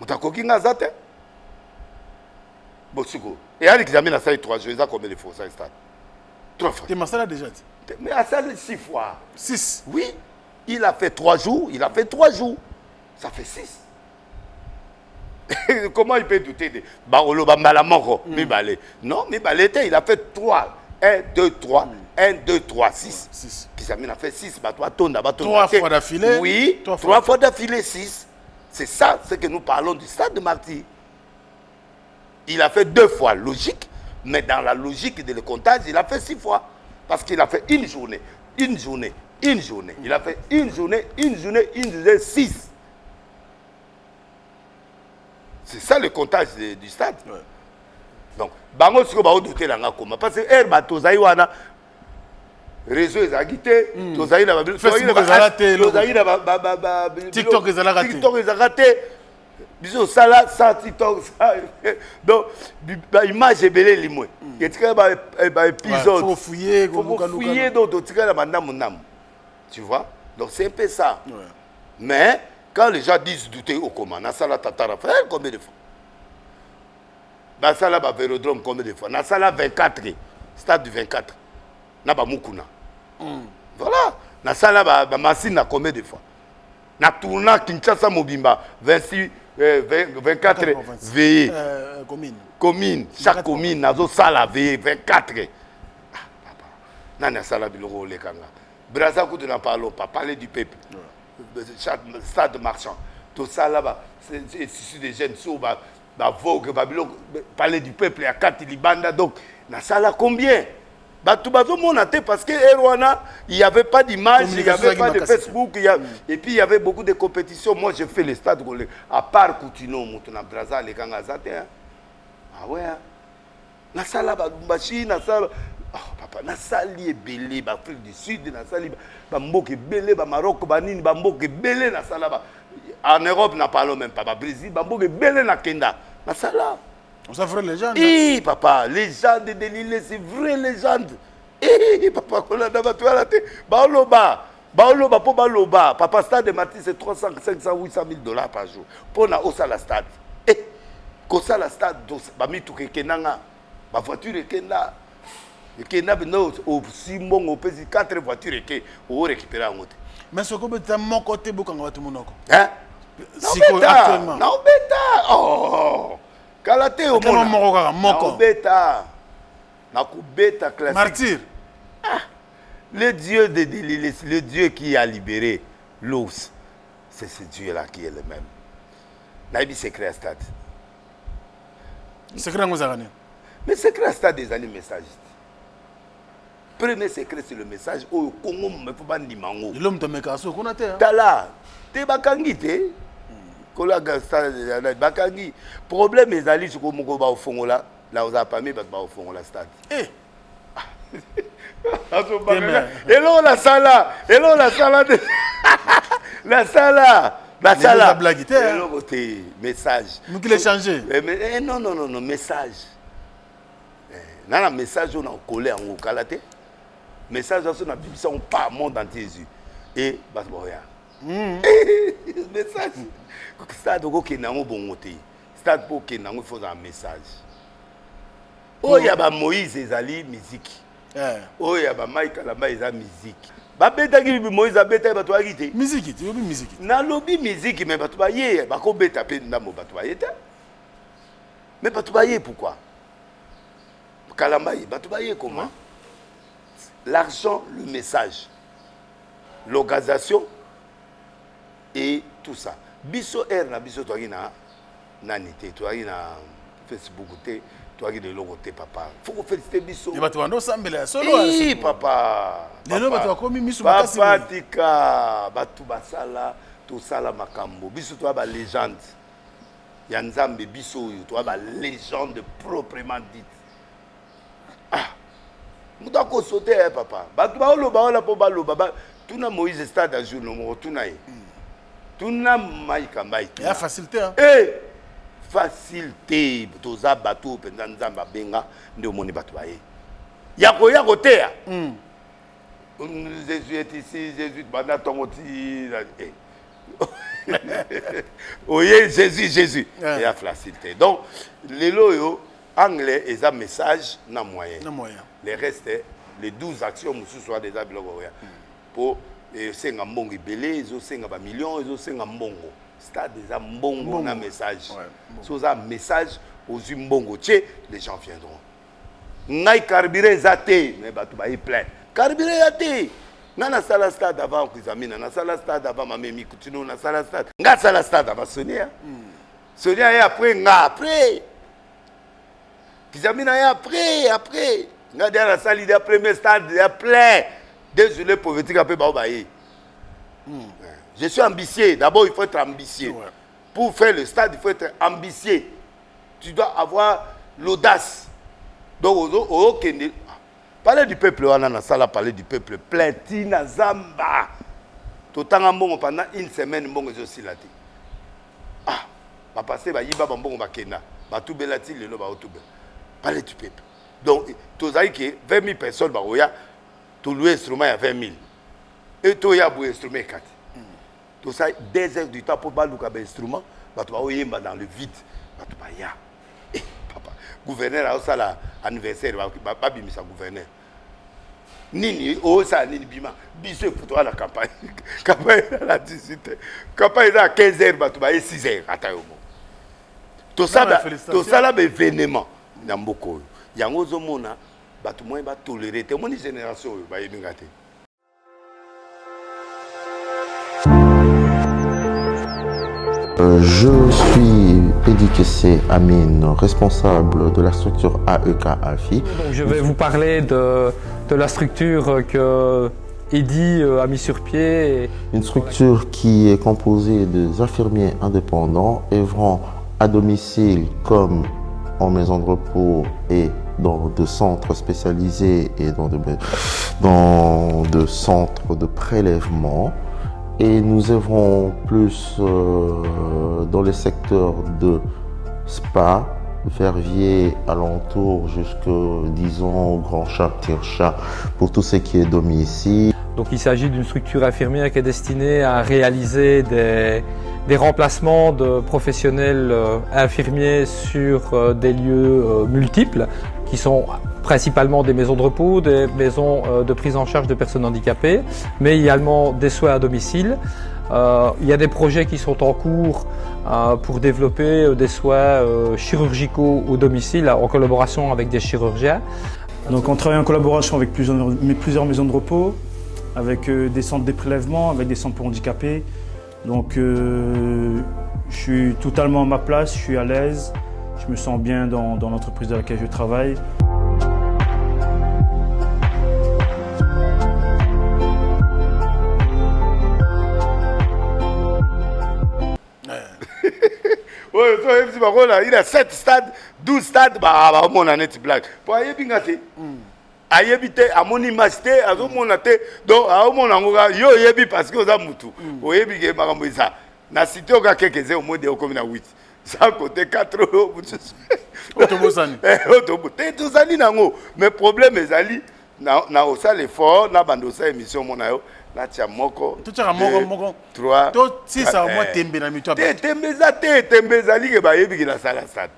On t'a coquille ngazate. Bon, et à l'examen, ça fait 3 jours. Ils ont combien de fois ça stade? 3 fois. Tu m'as ça déjà. Mais à ça, 6 fois. 6. Oui. Il a fait 3 jours. Il a fait 3 jours. Ça fait 6. Comment il peut douter de Baolo Bambala Moro? Non, mais il a fait 3. 1, 2, 3. 1, 2, 3, 6. Kizamine a fait 6. 3 fois d'affilée. Oui. 3 fois d'affilée, 6. C'est ça, ce que nous parlons du stade de martyr. Il a fait 2 fois, logique. Mais dans la logique de le comptage, il a fait 6 fois. Parce qu'il a fait une journée. Il a fait une journée, 6. C'est ça le comptage du stade. Ouais. Donc, bango siko ba odoté la ngakoma parce que air bato zaïwana réseau ezagité, tozali na Facebook ezalate, tozali na TikTok ezalate. TikTok ezalate. Biso sala sa TikTok ça. Donc image ebele limwe. Ketika ba épisode. Faut fouiller donc tika la mandam. Tu vois? Donc c'est un peu ça. Ouais. Mais quand les gens disent douter au comment, na sala tatara frère combien de fois? Na sala ba Vélodrome combien de fois? Na sala 24, stade du 24. Na ba Mukuna. Voilà. Na sala ba Massina combien de fois? Na tourna Kinshasa Mobimba 26 24 veillées. Commune. Chaque commune nazo sala veillée 24. Nana sala biloko lekanga. Braza coup de n'en parlons pas, parler du peuple. Stade marchand. Tout ça là-bas, c'est issu des jeunes sous Vogue, parler du peuple, il y a 4 Libanda. Donc, dans ça là, combien? Parce que il n'y avait pas d'image, il n'y avait pas de Facebook, et puis il y avait beaucoup de compétitions. Moi, j'ai fait le stade à part Koutino, Moutona Braza, les Gangazate. Ah ouais. Dans ça là, papa nasali ebele Afrique du Sud nasali bamboka ebele Maroc banini bamboka ebele nasala en Europe n'a parlons même pas Brésil bamboka ebele na kenda nasala. On s'est fait légende. Eh papa, légende de l'île, c'est vraie légende. Eh papa, qu'on a d'abord toi la tête. Baoloba pour Baoloba. Papa stade de Martin c'est 300, 500, 800 000 dollars par jour. Pour na osa la stade. Eh, kosa la stade, ba mi tout kenanga, ba voiture kenda. Kenda bino au Simon au pesi 4 voitures que au récupérer en route. Mais ce que tu as mon côté bokanga tout monoko. Hein? Actuellement. Non bêta. Oh. Kalate au monde. Moko. Nakubeta classique. Martyr. Ah. Le Dieu de l'île, le Dieu qui a libéré l'ours. C'est ce Dieu-là qui est le même. Naïbi secret à stade. Secret à Mozarane. Mais secret à stade des années messagistes. Premier secret c'est le message au Congo me faut pas ni mango. L'homme te met casso qu'on a terre. Tala, te bakangi te. Kola gasta bakangi. Problème les alliés sur Congo ba au fond là, là on a pas mis ba au fond là stade. Eh. Et là la sala, la sala. La sala. Et là côté message. Nous qui l'ai changé. Mais non message. Nana message on a collé en Kalate. Message on a publié on pas monde entier Jésus. Et basboya. Message. Stade ko kenango bongote. Stade pour kenango il faut un message. Oh ya ba Moïse ezali musique. Oh ya ba Michael ba eza musique. Ba beta ki Moïse abeta ba to akite. Musique, tu obi musique. Na lobi musique mais ba to ba ye ba ko beta pe ndamo ba to ba yeta. Mais ba to ba ye pourquoi? Kalambaye, comment? L'argent, le message, l'organisation et tout ça. Biso R na biso toi na nanité, toi na Facebook toi de logo papa. Faut féliciter biso. Et bah tu vas sambela solo. Oui papa. Lelo ba tu komi misu makasi. Papa tika batu basala to sala makambo. Biso toi ba légende. Ya nzambe biso toi ba légende proprement dite. Ah, nous avons sauté, papa. Tout na Moïse stade à jour, tout na Maïka Maïka. Il y a facilité. Eh, facilité. Tous les bateaux, pendant Nzamba Benga, nous avons bateau. Yako côté. Jésus est ici, Jésus bana tongoti. Oui, Jésus. Il y a facilité. Donc, les loyaux. Anglais et un message na moyen. Les restes, les 12 actions nous soient déjà bloquées. Pour c'est un bon belé, c'est un million, c'est un bongo. C'est déjà bongo na message. C'est un message aux bongo. Les gens viendront. Ngai carburé zate, mais batu ba plein. Carburé zate. Nana sala stade avant kuzamina, na sala stade avant mamemi kutino, na sala stade. Nga sala stade avant Sonia. Sonia et après. Kizamina après. Nga derrière la salle, il y a premier stade, il y a plein. Désolé pour vous dire un peu baobaye. Je suis ambitieux. D'abord, il faut être ambitieux. Ouais. Pour faire le stade, il faut être ambitieux. Tu dois avoir l'audace. Donc, parler du peuple, on a ça là, parler du peuple. Plein, Tina, Zamba. Tout le temps, pendant une semaine, on est aussi là. Ah, on va passer, on va kena. On va tout belati, le va tout parler du peuple. Donc, tu as dit que 20 000 personnes, tu loues instrument à 20 000. Et tu as un instrument 4. Tu as 2 heures du temps pour louer un instrument, tu vas dans le vide. Tu vas y papa, gouverneur a aussi l'anniversaire, tu gouverneur. Nini, ça, Nini Bima, bisous pour toi la campagne. Campagne à 18h. Campagne à 15h, tu vas y 6h. Tout ça, c'est événement. Namboko yango zomona batu moy ba tolérer te moni génération ba yebingate. Je suis Pédikessé Amine, responsable de la structure AEK AFI. Donc je vais vous parler de la structure que Eddy a mis sur pied. Une structure qui est composée des infirmiers indépendants œuvrant à domicile comme en maison de repos et dans de centres spécialisés et dans de centres de prélèvement. Et nous œuvrons plus dans les secteurs de spa, Verviers, alentour, jusque, disons, Grand Chat, Petit Chat, pour tout ce qui est domicile. Donc il s'agit d'une structure infirmière qui est destinée à réaliser des remplacements de professionnels infirmiers sur des lieux multiples, qui sont principalement des maisons de repos, des maisons de prise en charge de personnes handicapées, mais également des soins à domicile. Il y a des projets qui sont en cours pour développer des soins chirurgicaux au domicile en collaboration avec des chirurgiens. Donc on travaille en collaboration avec plusieurs maisons de repos, avec des centres de prélèvement, avec des centres pour handicapés. Donc je suis totalement à ma place, je suis à l'aise, je me sens bien dans l'entreprise dans laquelle je travaille. Il a 7 stades, 12 stades, on a net blague. Pour aller bien gâter. Ayebite amoni masté azomonate donc aomona ngoga yo yebi parce que oza mutu oyebi ke makambo eza na cité oka quelques au moins de comme na 8 ça côté 4 otobosani otobosani nango mais problème ezali na osala effort na bando sa émission mona yo na tia moko tout ça moko 3 to 6 à moi tembe na mito tembe ezali ke bayebi ke na sala sat.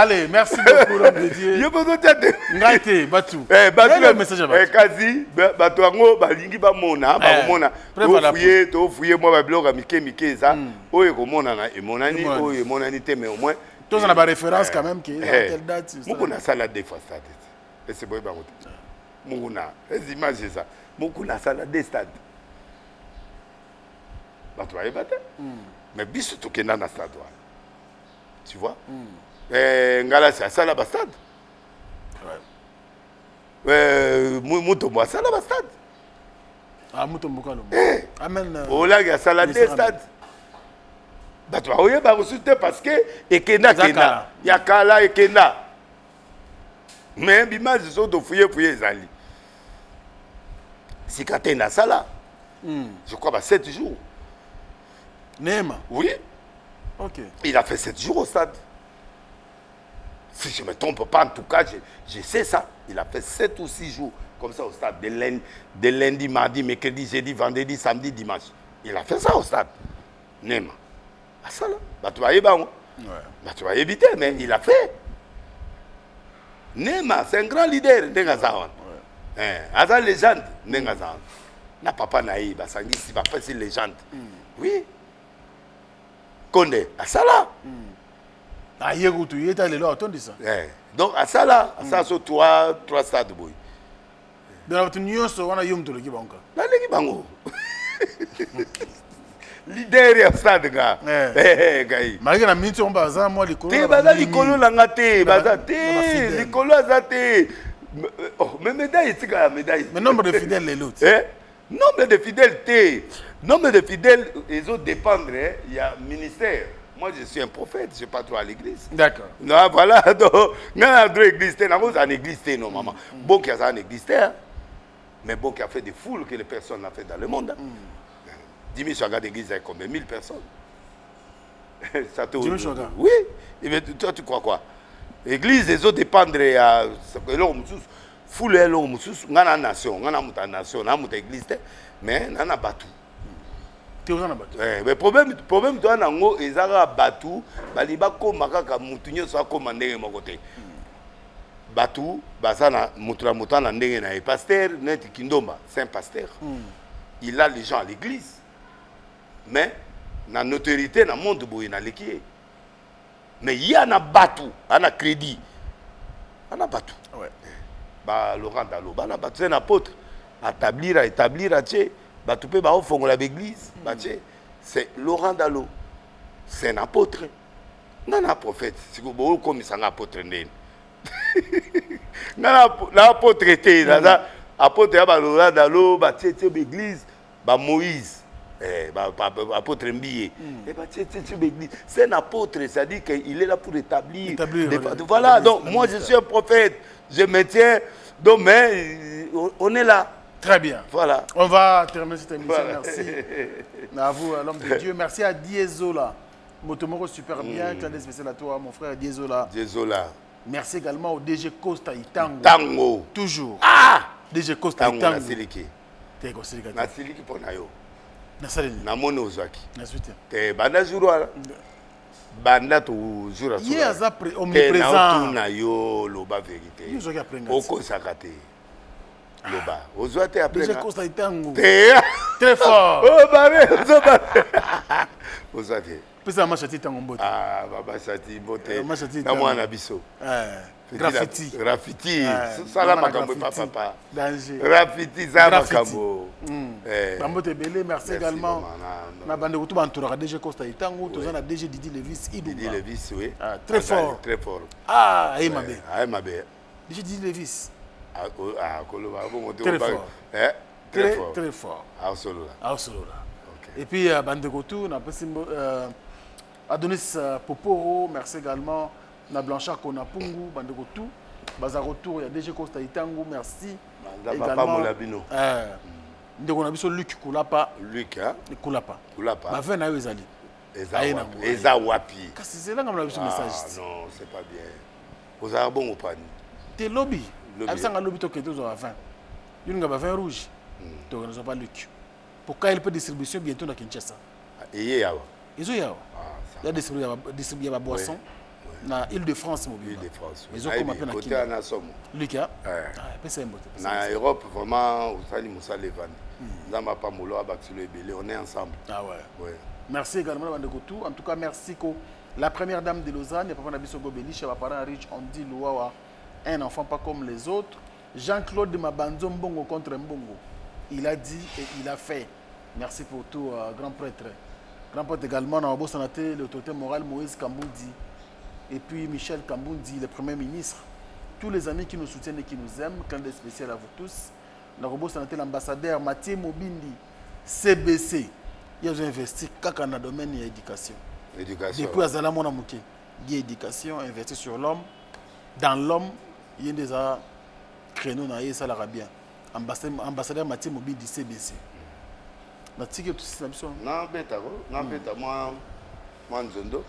Allez, merci beaucoup, l'homme de Dieu. Je peux dire Ngaïté, Batou. Batou, message à Batou. Kazi, Batou Ango, Balingi Bamona, Bamona. To fouiller moi blog à Mike ça. Oye komona na emonani, oye monani te mais au moins. Tous on a ba référence quand même qui est à telle date. Mukuna salade de fois stade. Et c'est boy barote. Mukuna, les images ça. Mukuna salade de stade. Batou ay bata. Mais biso to kena na stade. Tu vois? Ngala c'est ça la bastade. Mutombo ça la bastade. Ah Mutombo kalo. Amen. Ola ya sala de stade. Bato oye ba resulter parce que ekena kena. Ya kala ekena. Mais bimage zo do fouiller ezali. Sikate na sala. Je crois ba 7 jours. Nema. Oui. OK. Il a fait 7 jours au stade. Si je ne me trompe pas, en tout cas, je sais ça. Il a fait 7 ou 6 jours, comme ça au stade, de lundi, mardi, mercredi, jeudi, vendredi, samedi, dimanche. Il a fait ça au stade. Nema. Ah ça là, tu vas y aller, tu vas éviter, mais il a fait. Nema, c'est un grand leader, Nengazawan. Aza légende, Nengazawan. Na papa naï, Basangi, si papa c'est légende. Oui. Konde, ah ça là. Ah, il est allé là, attendez ça. Donc, à ça là, ça sur 3 stades. Dans la union, on a eu le Kibango. La Kibango. Leader du stade, gars. Malgré la minute, on va moi les colons. Les colons l'angate, les colons azate. Mais médaille, c'est quoi la médaille? Mais nombre de fidèles, les autres. Nombre de fidèles, nombre de fidèles, ils ont dépendre. Il y a ministère. Moi, je suis un prophète, je ne vais pas trop à l'église. D'accord. Non, voilà, donc, il y a une église, il y a une église, non, maman. Bon, qu'il y a une église, mais bon, qui a fait des foules que les personnes n'ont fait dans le monde. 10 000 chagas d'église, il y a combien? 1000 personnes. 10 000 chagas? Oui. Et toi, tu crois quoi? L'église, les autres dépendent à foule, il y a une nation, il y a une nation, il y a une église, mais il y a un bateau. Mais problème toi nango ezara batu baliba ko makaka mutunyo so akoma ndenge mokote batu bazana mutura mutana ndenge na pasteur net kindomba c'est un pasteur il a les gens à l'église mais na notoriété na monde boye na lekié mais il y a na batu ana crédit ana batu ba Laurent Dalo ba na batu c'est un apôtre établir à tché. L'église, c'est Laurent Dalo. C'est un apôtre. Non, un prophète. Si vous voulez, comme c'est un apôtre. L'apôtre était, l'apôtre Laurent Dalo, l'église, Moïse. apôtre Mbiye. C'est un apôtre, c'est-à-dire qu'il est là pour établir. Voilà, donc moi je suis un prophète, je me tiens, donc mais on est là. Très bien. Voilà. On va terminer cette émission. Voilà. Merci à vous, à l'homme de Dieu. Merci à Diesola. Motomoro super bien. Tu as des spécial à toi, mon frère Diesola. Diesola. Merci également au DG Costa Itango. Tango. Toujours. Ah! DG Costa Itango. Nasiliki. T'es considéré. Nasiliki pour Nayo. Nasalini. Namone Ozaki. Nasuite. Te banda jurwa. Banda tu jura sura. Yes, après omniprésent. Te na yo loba vérité. Nous zoki après ngati. Oko sakate. Loba. Ozwate après. DG Costa Itango. Très fort. Oh bare, Ozwate. Pesa machati tango mbote. Ah, baba chati mbote. Machati na mwana biso. Graffiti. Graffiti. Sala makambo papa. Danger. Graffiti za makambo. Bambote belé, merci également. Na bande kutu bantura DG Costa Itango, tozana na DG Didi Levis Idumba. Didi Levis, oui. Très fort. Très fort. Ah, Aimabe. Aimabe. DG Didi Levis. Ah, Koloba, bon, très fort. Très fort. Très fort. Aosolola. Et puis bande kutu na pesimbo Adonis Poporo, merci également. Na Blanchard Konapungu, Bandeko tout. Baza retour, il y a DG Costa Itango, merci. Également. Ndeko na biso Luc Kulapa. Luc, hein? Kulapa. Kulapa. Ba vena yo ezali. Eza wapi. Kasi c'est là nga biso message. Non, c'est pas bien. Vous avez bon ou pas? Te lobby. Absanga lobby to keto zo à 20. Yunga ba vin rouge. To ne pas Luc. Pour KLP distribution bientôt dans Kinshasa. Et yawa. Ils ont yawa. Il y a distribué la boisson. Na Île-de-France mobile. Île-de-France. Ils ont comme appelé côté en somme. Lucas. C'est na Europe vraiment usali musale van. Nzamba pa molo abakilo ebele, on est ensemble. Ah ouais. Merci également Bandeko tout. En tout cas merci ko la première dame de Lausanne, papa na biso Gobeliche, va parler riche, on dit Louawa, un enfant pas comme les autres. Jean-Claude Mabanzo Mbongo contre Mbongo. Il a dit et il a fait. Merci pour tout grand prêtre. Grand prêtre également dans Bossanaté, l'autorité morale Moïse Kamboudi. Et puis Michel Kambundi, le Premier ministre, tous les amis qui nous soutiennent et qui nous aiment, clin d'œil spécial à vous tous. L'ambassadeur Mathieu Mobindi, CBC, il a investi dans le domaine de l'éducation. Depuis Azala Monamouké, il y a éducation, investi sur l'homme. Dans l'homme, il y a des créneaux, il y a bien. Ambassadeur Mathieu Mobindi, CBC. Non, moi, Nzondo.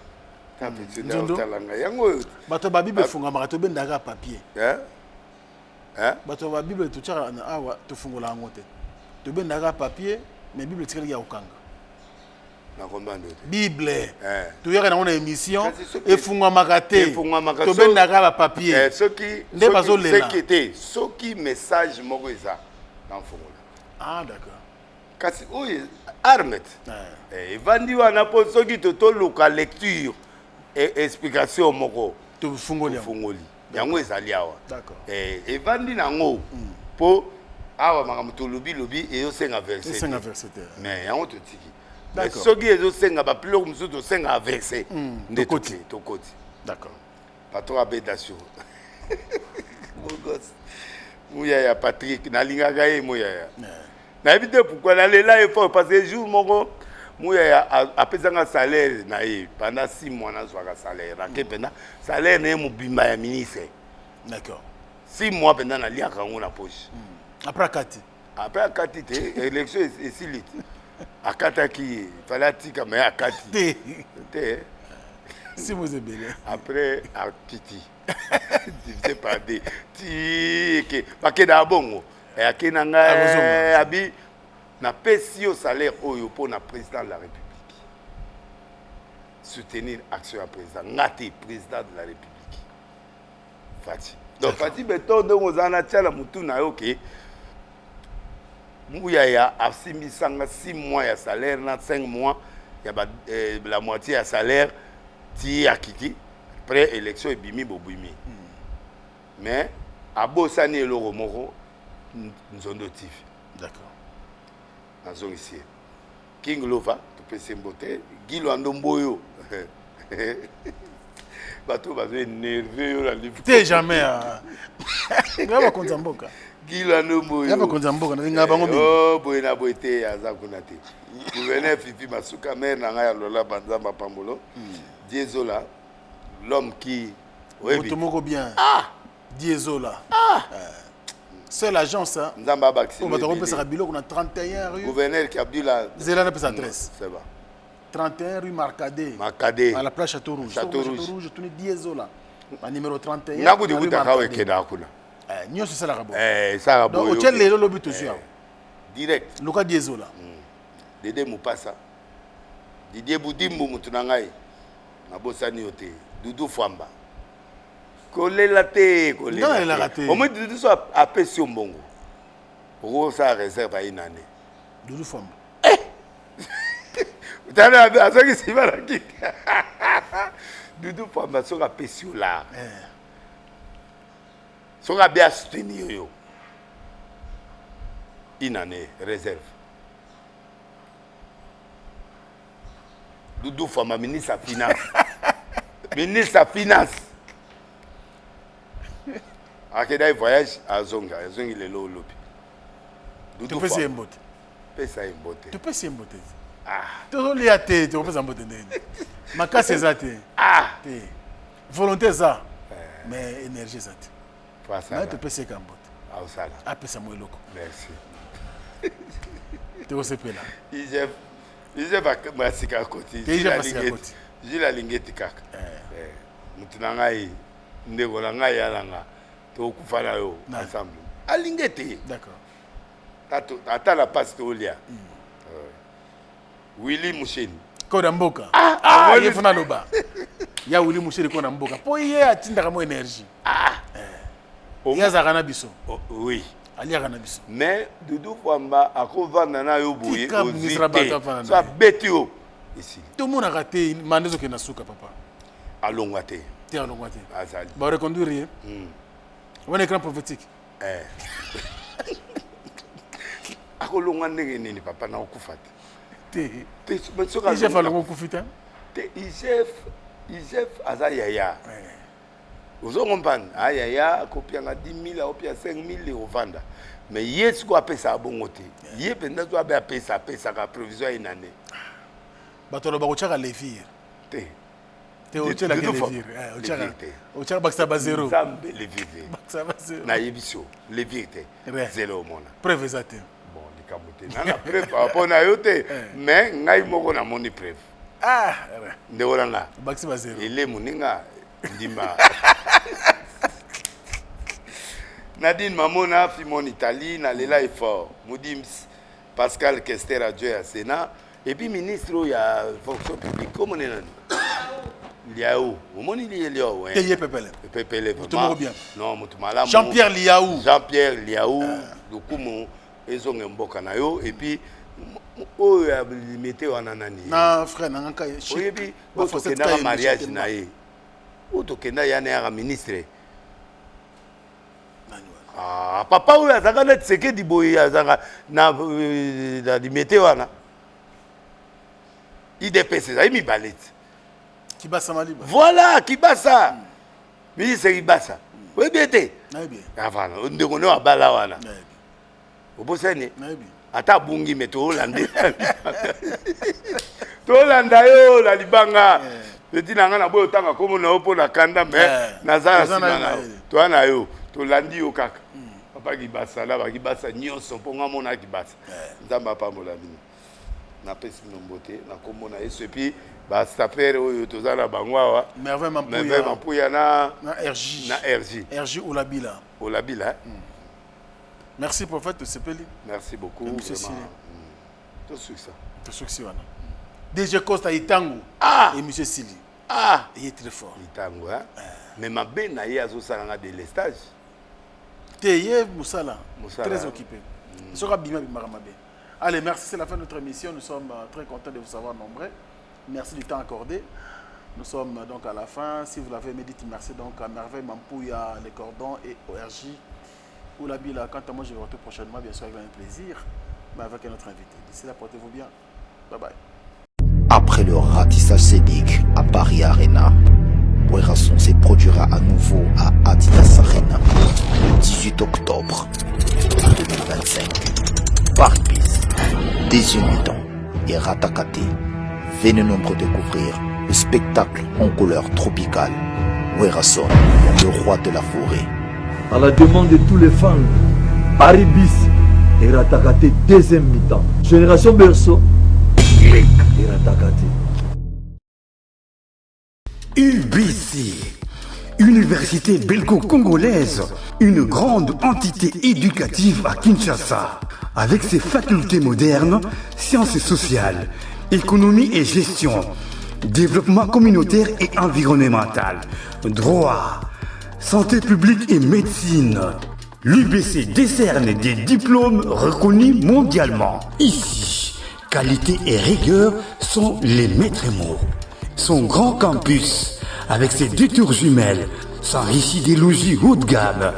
Bato ba Bible funga marato bendaka papier. Bato ba Bible to tshaka na awa to fungola ngote. To bendaka papier mais Bible tshikeli ya okanga. Na kombando. Bible. To yaka na ona émission et funga makate. To bendaka ba papier. Soki message moko eza na fungola. Ah d'accord. Kasi oye armet. Evandi wana po soki to loka lecture. Explication moko to fungoli yango ezali awa d'accord evandi nango po awa makambo to lobi et yo senga verset mais yango to tiki d'accord soki ezo senga ba piloko mususu to senga verset nde to koti d'accord patron abedation mogos muya ya Patrick nalingaka ye moya na ebite pourquoi la lela effort parce que jour moko Mouya a pesé un salaire pendant 6 mois na un salaire. Salaire n'est mobimba ya ministre. D'accord. 6 mois pendant na lia kango na poche. Après Kati. Après Kati élection est si lit. A Kataki fallait tika mais à Kati. Si vous êtes belé. Après à Kiti. Divisé par des ti que bakeda bongo. Et akinanga abi na pesi au salaire oyo pour na président de la République. Soutenir action à président. Ngati président de la République. Fati. Donc Fati beton donc aux anatiala mutu na yo ke mouya ya asimi sanga 6 mois ya salaire na 5 mois ya la moitié ya salaire ti akiki après élection ebimi bobimi. Mais abosani eloko moko nzondo TV. D'accord. Nazong ici. King Lova, tu peux s'emboter. Guilo Andomboyo. Bateau va être nerveux. T'es jamais. Gila no boyo. Yaba konza mboka na linga bango mingi. Oh boy na boy te aza kuna te. Gouverneur Fifi Masuka mère na nga ya Lola Banzamba Pambolo. Diezola l'homme qui Otomoko bien. Diezola. C'est l'agence hein. Nzamba Baxi. On va te repasser à Biloko na 31 rue. Gouverneur qui Abdullah. Zela na pesa adresse. C'est bon. 31 rue Marcadet. Marcadet. À la place Château Rouge. Château Rouge, tu Diezola. Ma numéro 31. Nabu de buta kawe keda kuna. Nyo c'est ça la rabo. Ça rabo. Donc hôtel lelo lobi to sur. Direct. Loka Diezola. Dede Mupasa. Didier Boudimbo mutunangai. Nabosani yote. Doudou Famba. Kolela te, kolela te. Au moins Doudou soit appelé sur Mbongo. Pour ça réserve à une année. Doudou Famba. T'as à ce qui s'y va la quitte. Doudou Famba sera appelé sur là. Sera bien soutenir yo. Une année réserve. Doudou Famba ministre de Finance. Ministre de Finance. Akeda voyage à Zonga, Zonga il est là au lobby. Tu peux essayer un botte. Tu peux essayer un botte. Tu peux essayer un botte. Tu peux essayer un botte. Ma casse c'est ça. Volonté ça. Mais énergie ça. Mais tu peux essayer un botte. Après ça moi loco. Merci. Tu peux essayer là. Il va masika côté. J'ai la lingette kaka. Mutunangai ndeko na ngai yalanga. Okufana yo ensemble alingete d'accord ata la passe tolia Willy Musheni koda mboka yefuna loba ya Willy Musheni kona mboka po ye atinda kamo énergie yaza kana biso oui alia kana biso mais Doudou Famba akovanda na yo boye ozite so betio ici tout le monde a raté mandezo ke na suka papa alongwa te azali ba reconduire un écran prophétique. Akolonga ndenge nini papa na okufata. Igef alongo kufita. Igef aza yaya. Ozo comprendre yaya kopianga 10 000 opia 5 000 au vanda. Mais yes ko apesa bongo te. Ye penda zo abe apesa ka provision une année. Batolo ba kochaka levir. Te. Te ochela ke levir. Ochaka baksa ba zero. Zambe levir. Baksa ba zero. Na yebiso levir te. Zero mona. Preuve exacte. Bon, likamote. Na preuve par na yote. Mais ngai moko na moni preuve. Ndeolanga. Baksa ba zero. Ele muninga ndimba. Nadine Mamona fi mon Italie na lela effort. Moudims Pascal Kester adjoint à Sénat et puis ministre il y a fonction publique comme on est là. Liaou, au monde il est Liaou. Teye Pepele. Pepele. Tout bien. Non, mutumala. Jean-Pierre Liaou. Jean-Pierre Liaou. Dokumo ezonge mboka na yo et puis o ya limité wana nani. Na frère na nka. Et puis o to kena mariage na ye. O to kena ya na ministre. Ah, papa oyo azaka na Tshisekedi boye azaka na limité wana. IDPS ça mi balette. Kibasa Maliba. Voilà, Kibasa. Ministre Kibasa. Oui bien té. Na bien. Avant, on ndeko no abala wana. Na bien. Obosani. Na bien. Ata bungi meto Hollande. To Hollande yo la libanga. Petit nanga na boyo tanga komo na opo na kanda mais nazana simana. To ana yo, to landi yo kaka. Papa Kibasa la ba Kibasa nyonso ponga mona Kibasa. Nzamba pa molabini. Na pesi nombote na komona yeso puis ba staffer oyo tozala bangwa Merveille Mampuya na RJ Olabila. Olabila. Merci prophète Sepeli. Merci beaucoup vraiment. Tout succès. Tout succès wana. DG Costa Itango et monsieur Sili. Il est très fort. Itango hein. Mais ma ben na ye azosala de l'estage. Teye Moussala très occupé. Sera bima mabe. Allez, merci, c'est la fin de notre émission. Nous sommes très contents de vous savoir nombreux. Merci du temps accordé. Nous sommes donc à la fin. Si vous l'avez médité, merci donc à Merveille Mampouya, les cordons et ORJ. Oulabila, quant à moi, je vais vous retrouver prochainement, bien sûr, avec un plaisir, mais avec un autre invité. D'ici là, portez-vous bien. Bye bye. Après le ratissage scénique à Paris Arena, Boerasson se produira à nouveau à Adidas Arena le 18 octobre. 2025. Paris Bis, Deuxième mi-temps et Ratakate. Venez nombreux découvrir le spectacle en couleur tropicale. Werason, le roi de la forêt. À la demande de tous les fans, Paris Bis et Ratakate deuxième mi-temps. Génération Berceau, clic et Ratakate. UBC, Université belgo-congolaise, une grande entité éducative à Kinshasa, avec ses facultés modernes, sciences sociales, économie et gestion, développement communautaire et environnemental, droit, santé publique et médecine. L'UBC décerne des diplômes reconnus mondialement. Ici, qualité et rigueur sont les maîtres mots. Son grand campus, avec ses 2 tours jumelles, s'enrichit des logis haut de gamme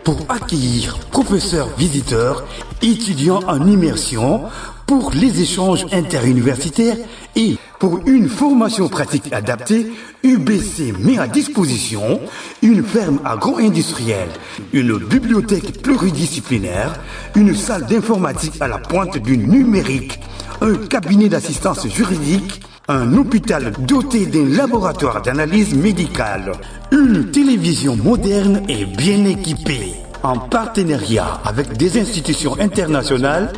pour accueillir professeurs visiteurs, étudiants en immersion, pour les échanges interuniversitaires et pour une formation pratique adaptée. UBC met à disposition une ferme agro-industrielle, une bibliothèque pluridisciplinaire, une salle d'informatique à la pointe du numérique, un cabinet d'assistance juridique, un hôpital doté d'un laboratoire d'analyse médicale, une télévision moderne et bien équipée. En partenariat avec des institutions internationales,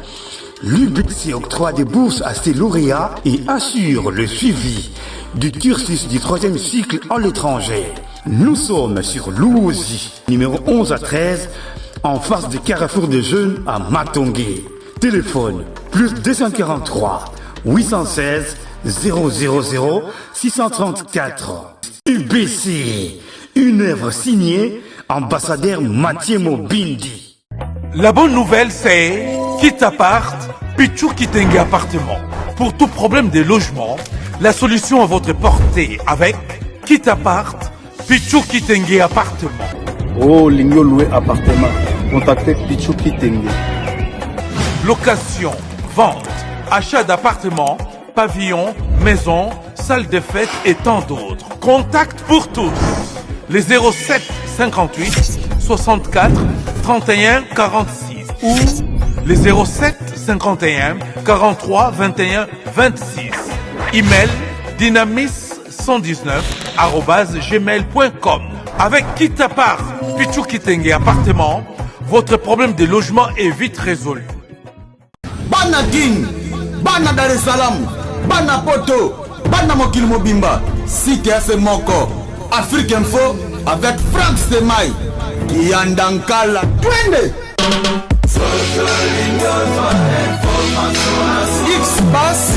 l'UBC octroie des bourses à ses lauréats et assure le suivi du cursus du 3e cycle à l'étranger. Nous sommes sur Louosi, numéro 11 à 13, en face du carrefour de jeunes à Matongé. Téléphone plus 243 816 000 634. UBC, une œuvre signée ambassadeur Mathieu Mobindi. La bonne nouvelle, c'est Kitapart, Pichou Kitenge Appartement. Pour tout problème de logement, la solution à votre portée avec Kitapart, Pichou Kitenge Appartement. Oh, Lingyo loué appartement. Contactez Pichou Kitenge. Location, vente, achat d'appartements, pavillons, maisons, salles de fête et tant d'autres. Contact pour tous. Les 07 58 64 31 46 ou les 07 51 43 21 26. Email dynamis119@gmail.com. Avec Kitapart, Pichou Kitenge Appartement, votre problème de logement est vite résolu. Bana King, Bana Dar es Salaam, Bana Poto, Bana Mokil Mobimba, Site Ase Moko, Afrique Info avec Frank Stemai, Yandankala, Twende. X-Bass,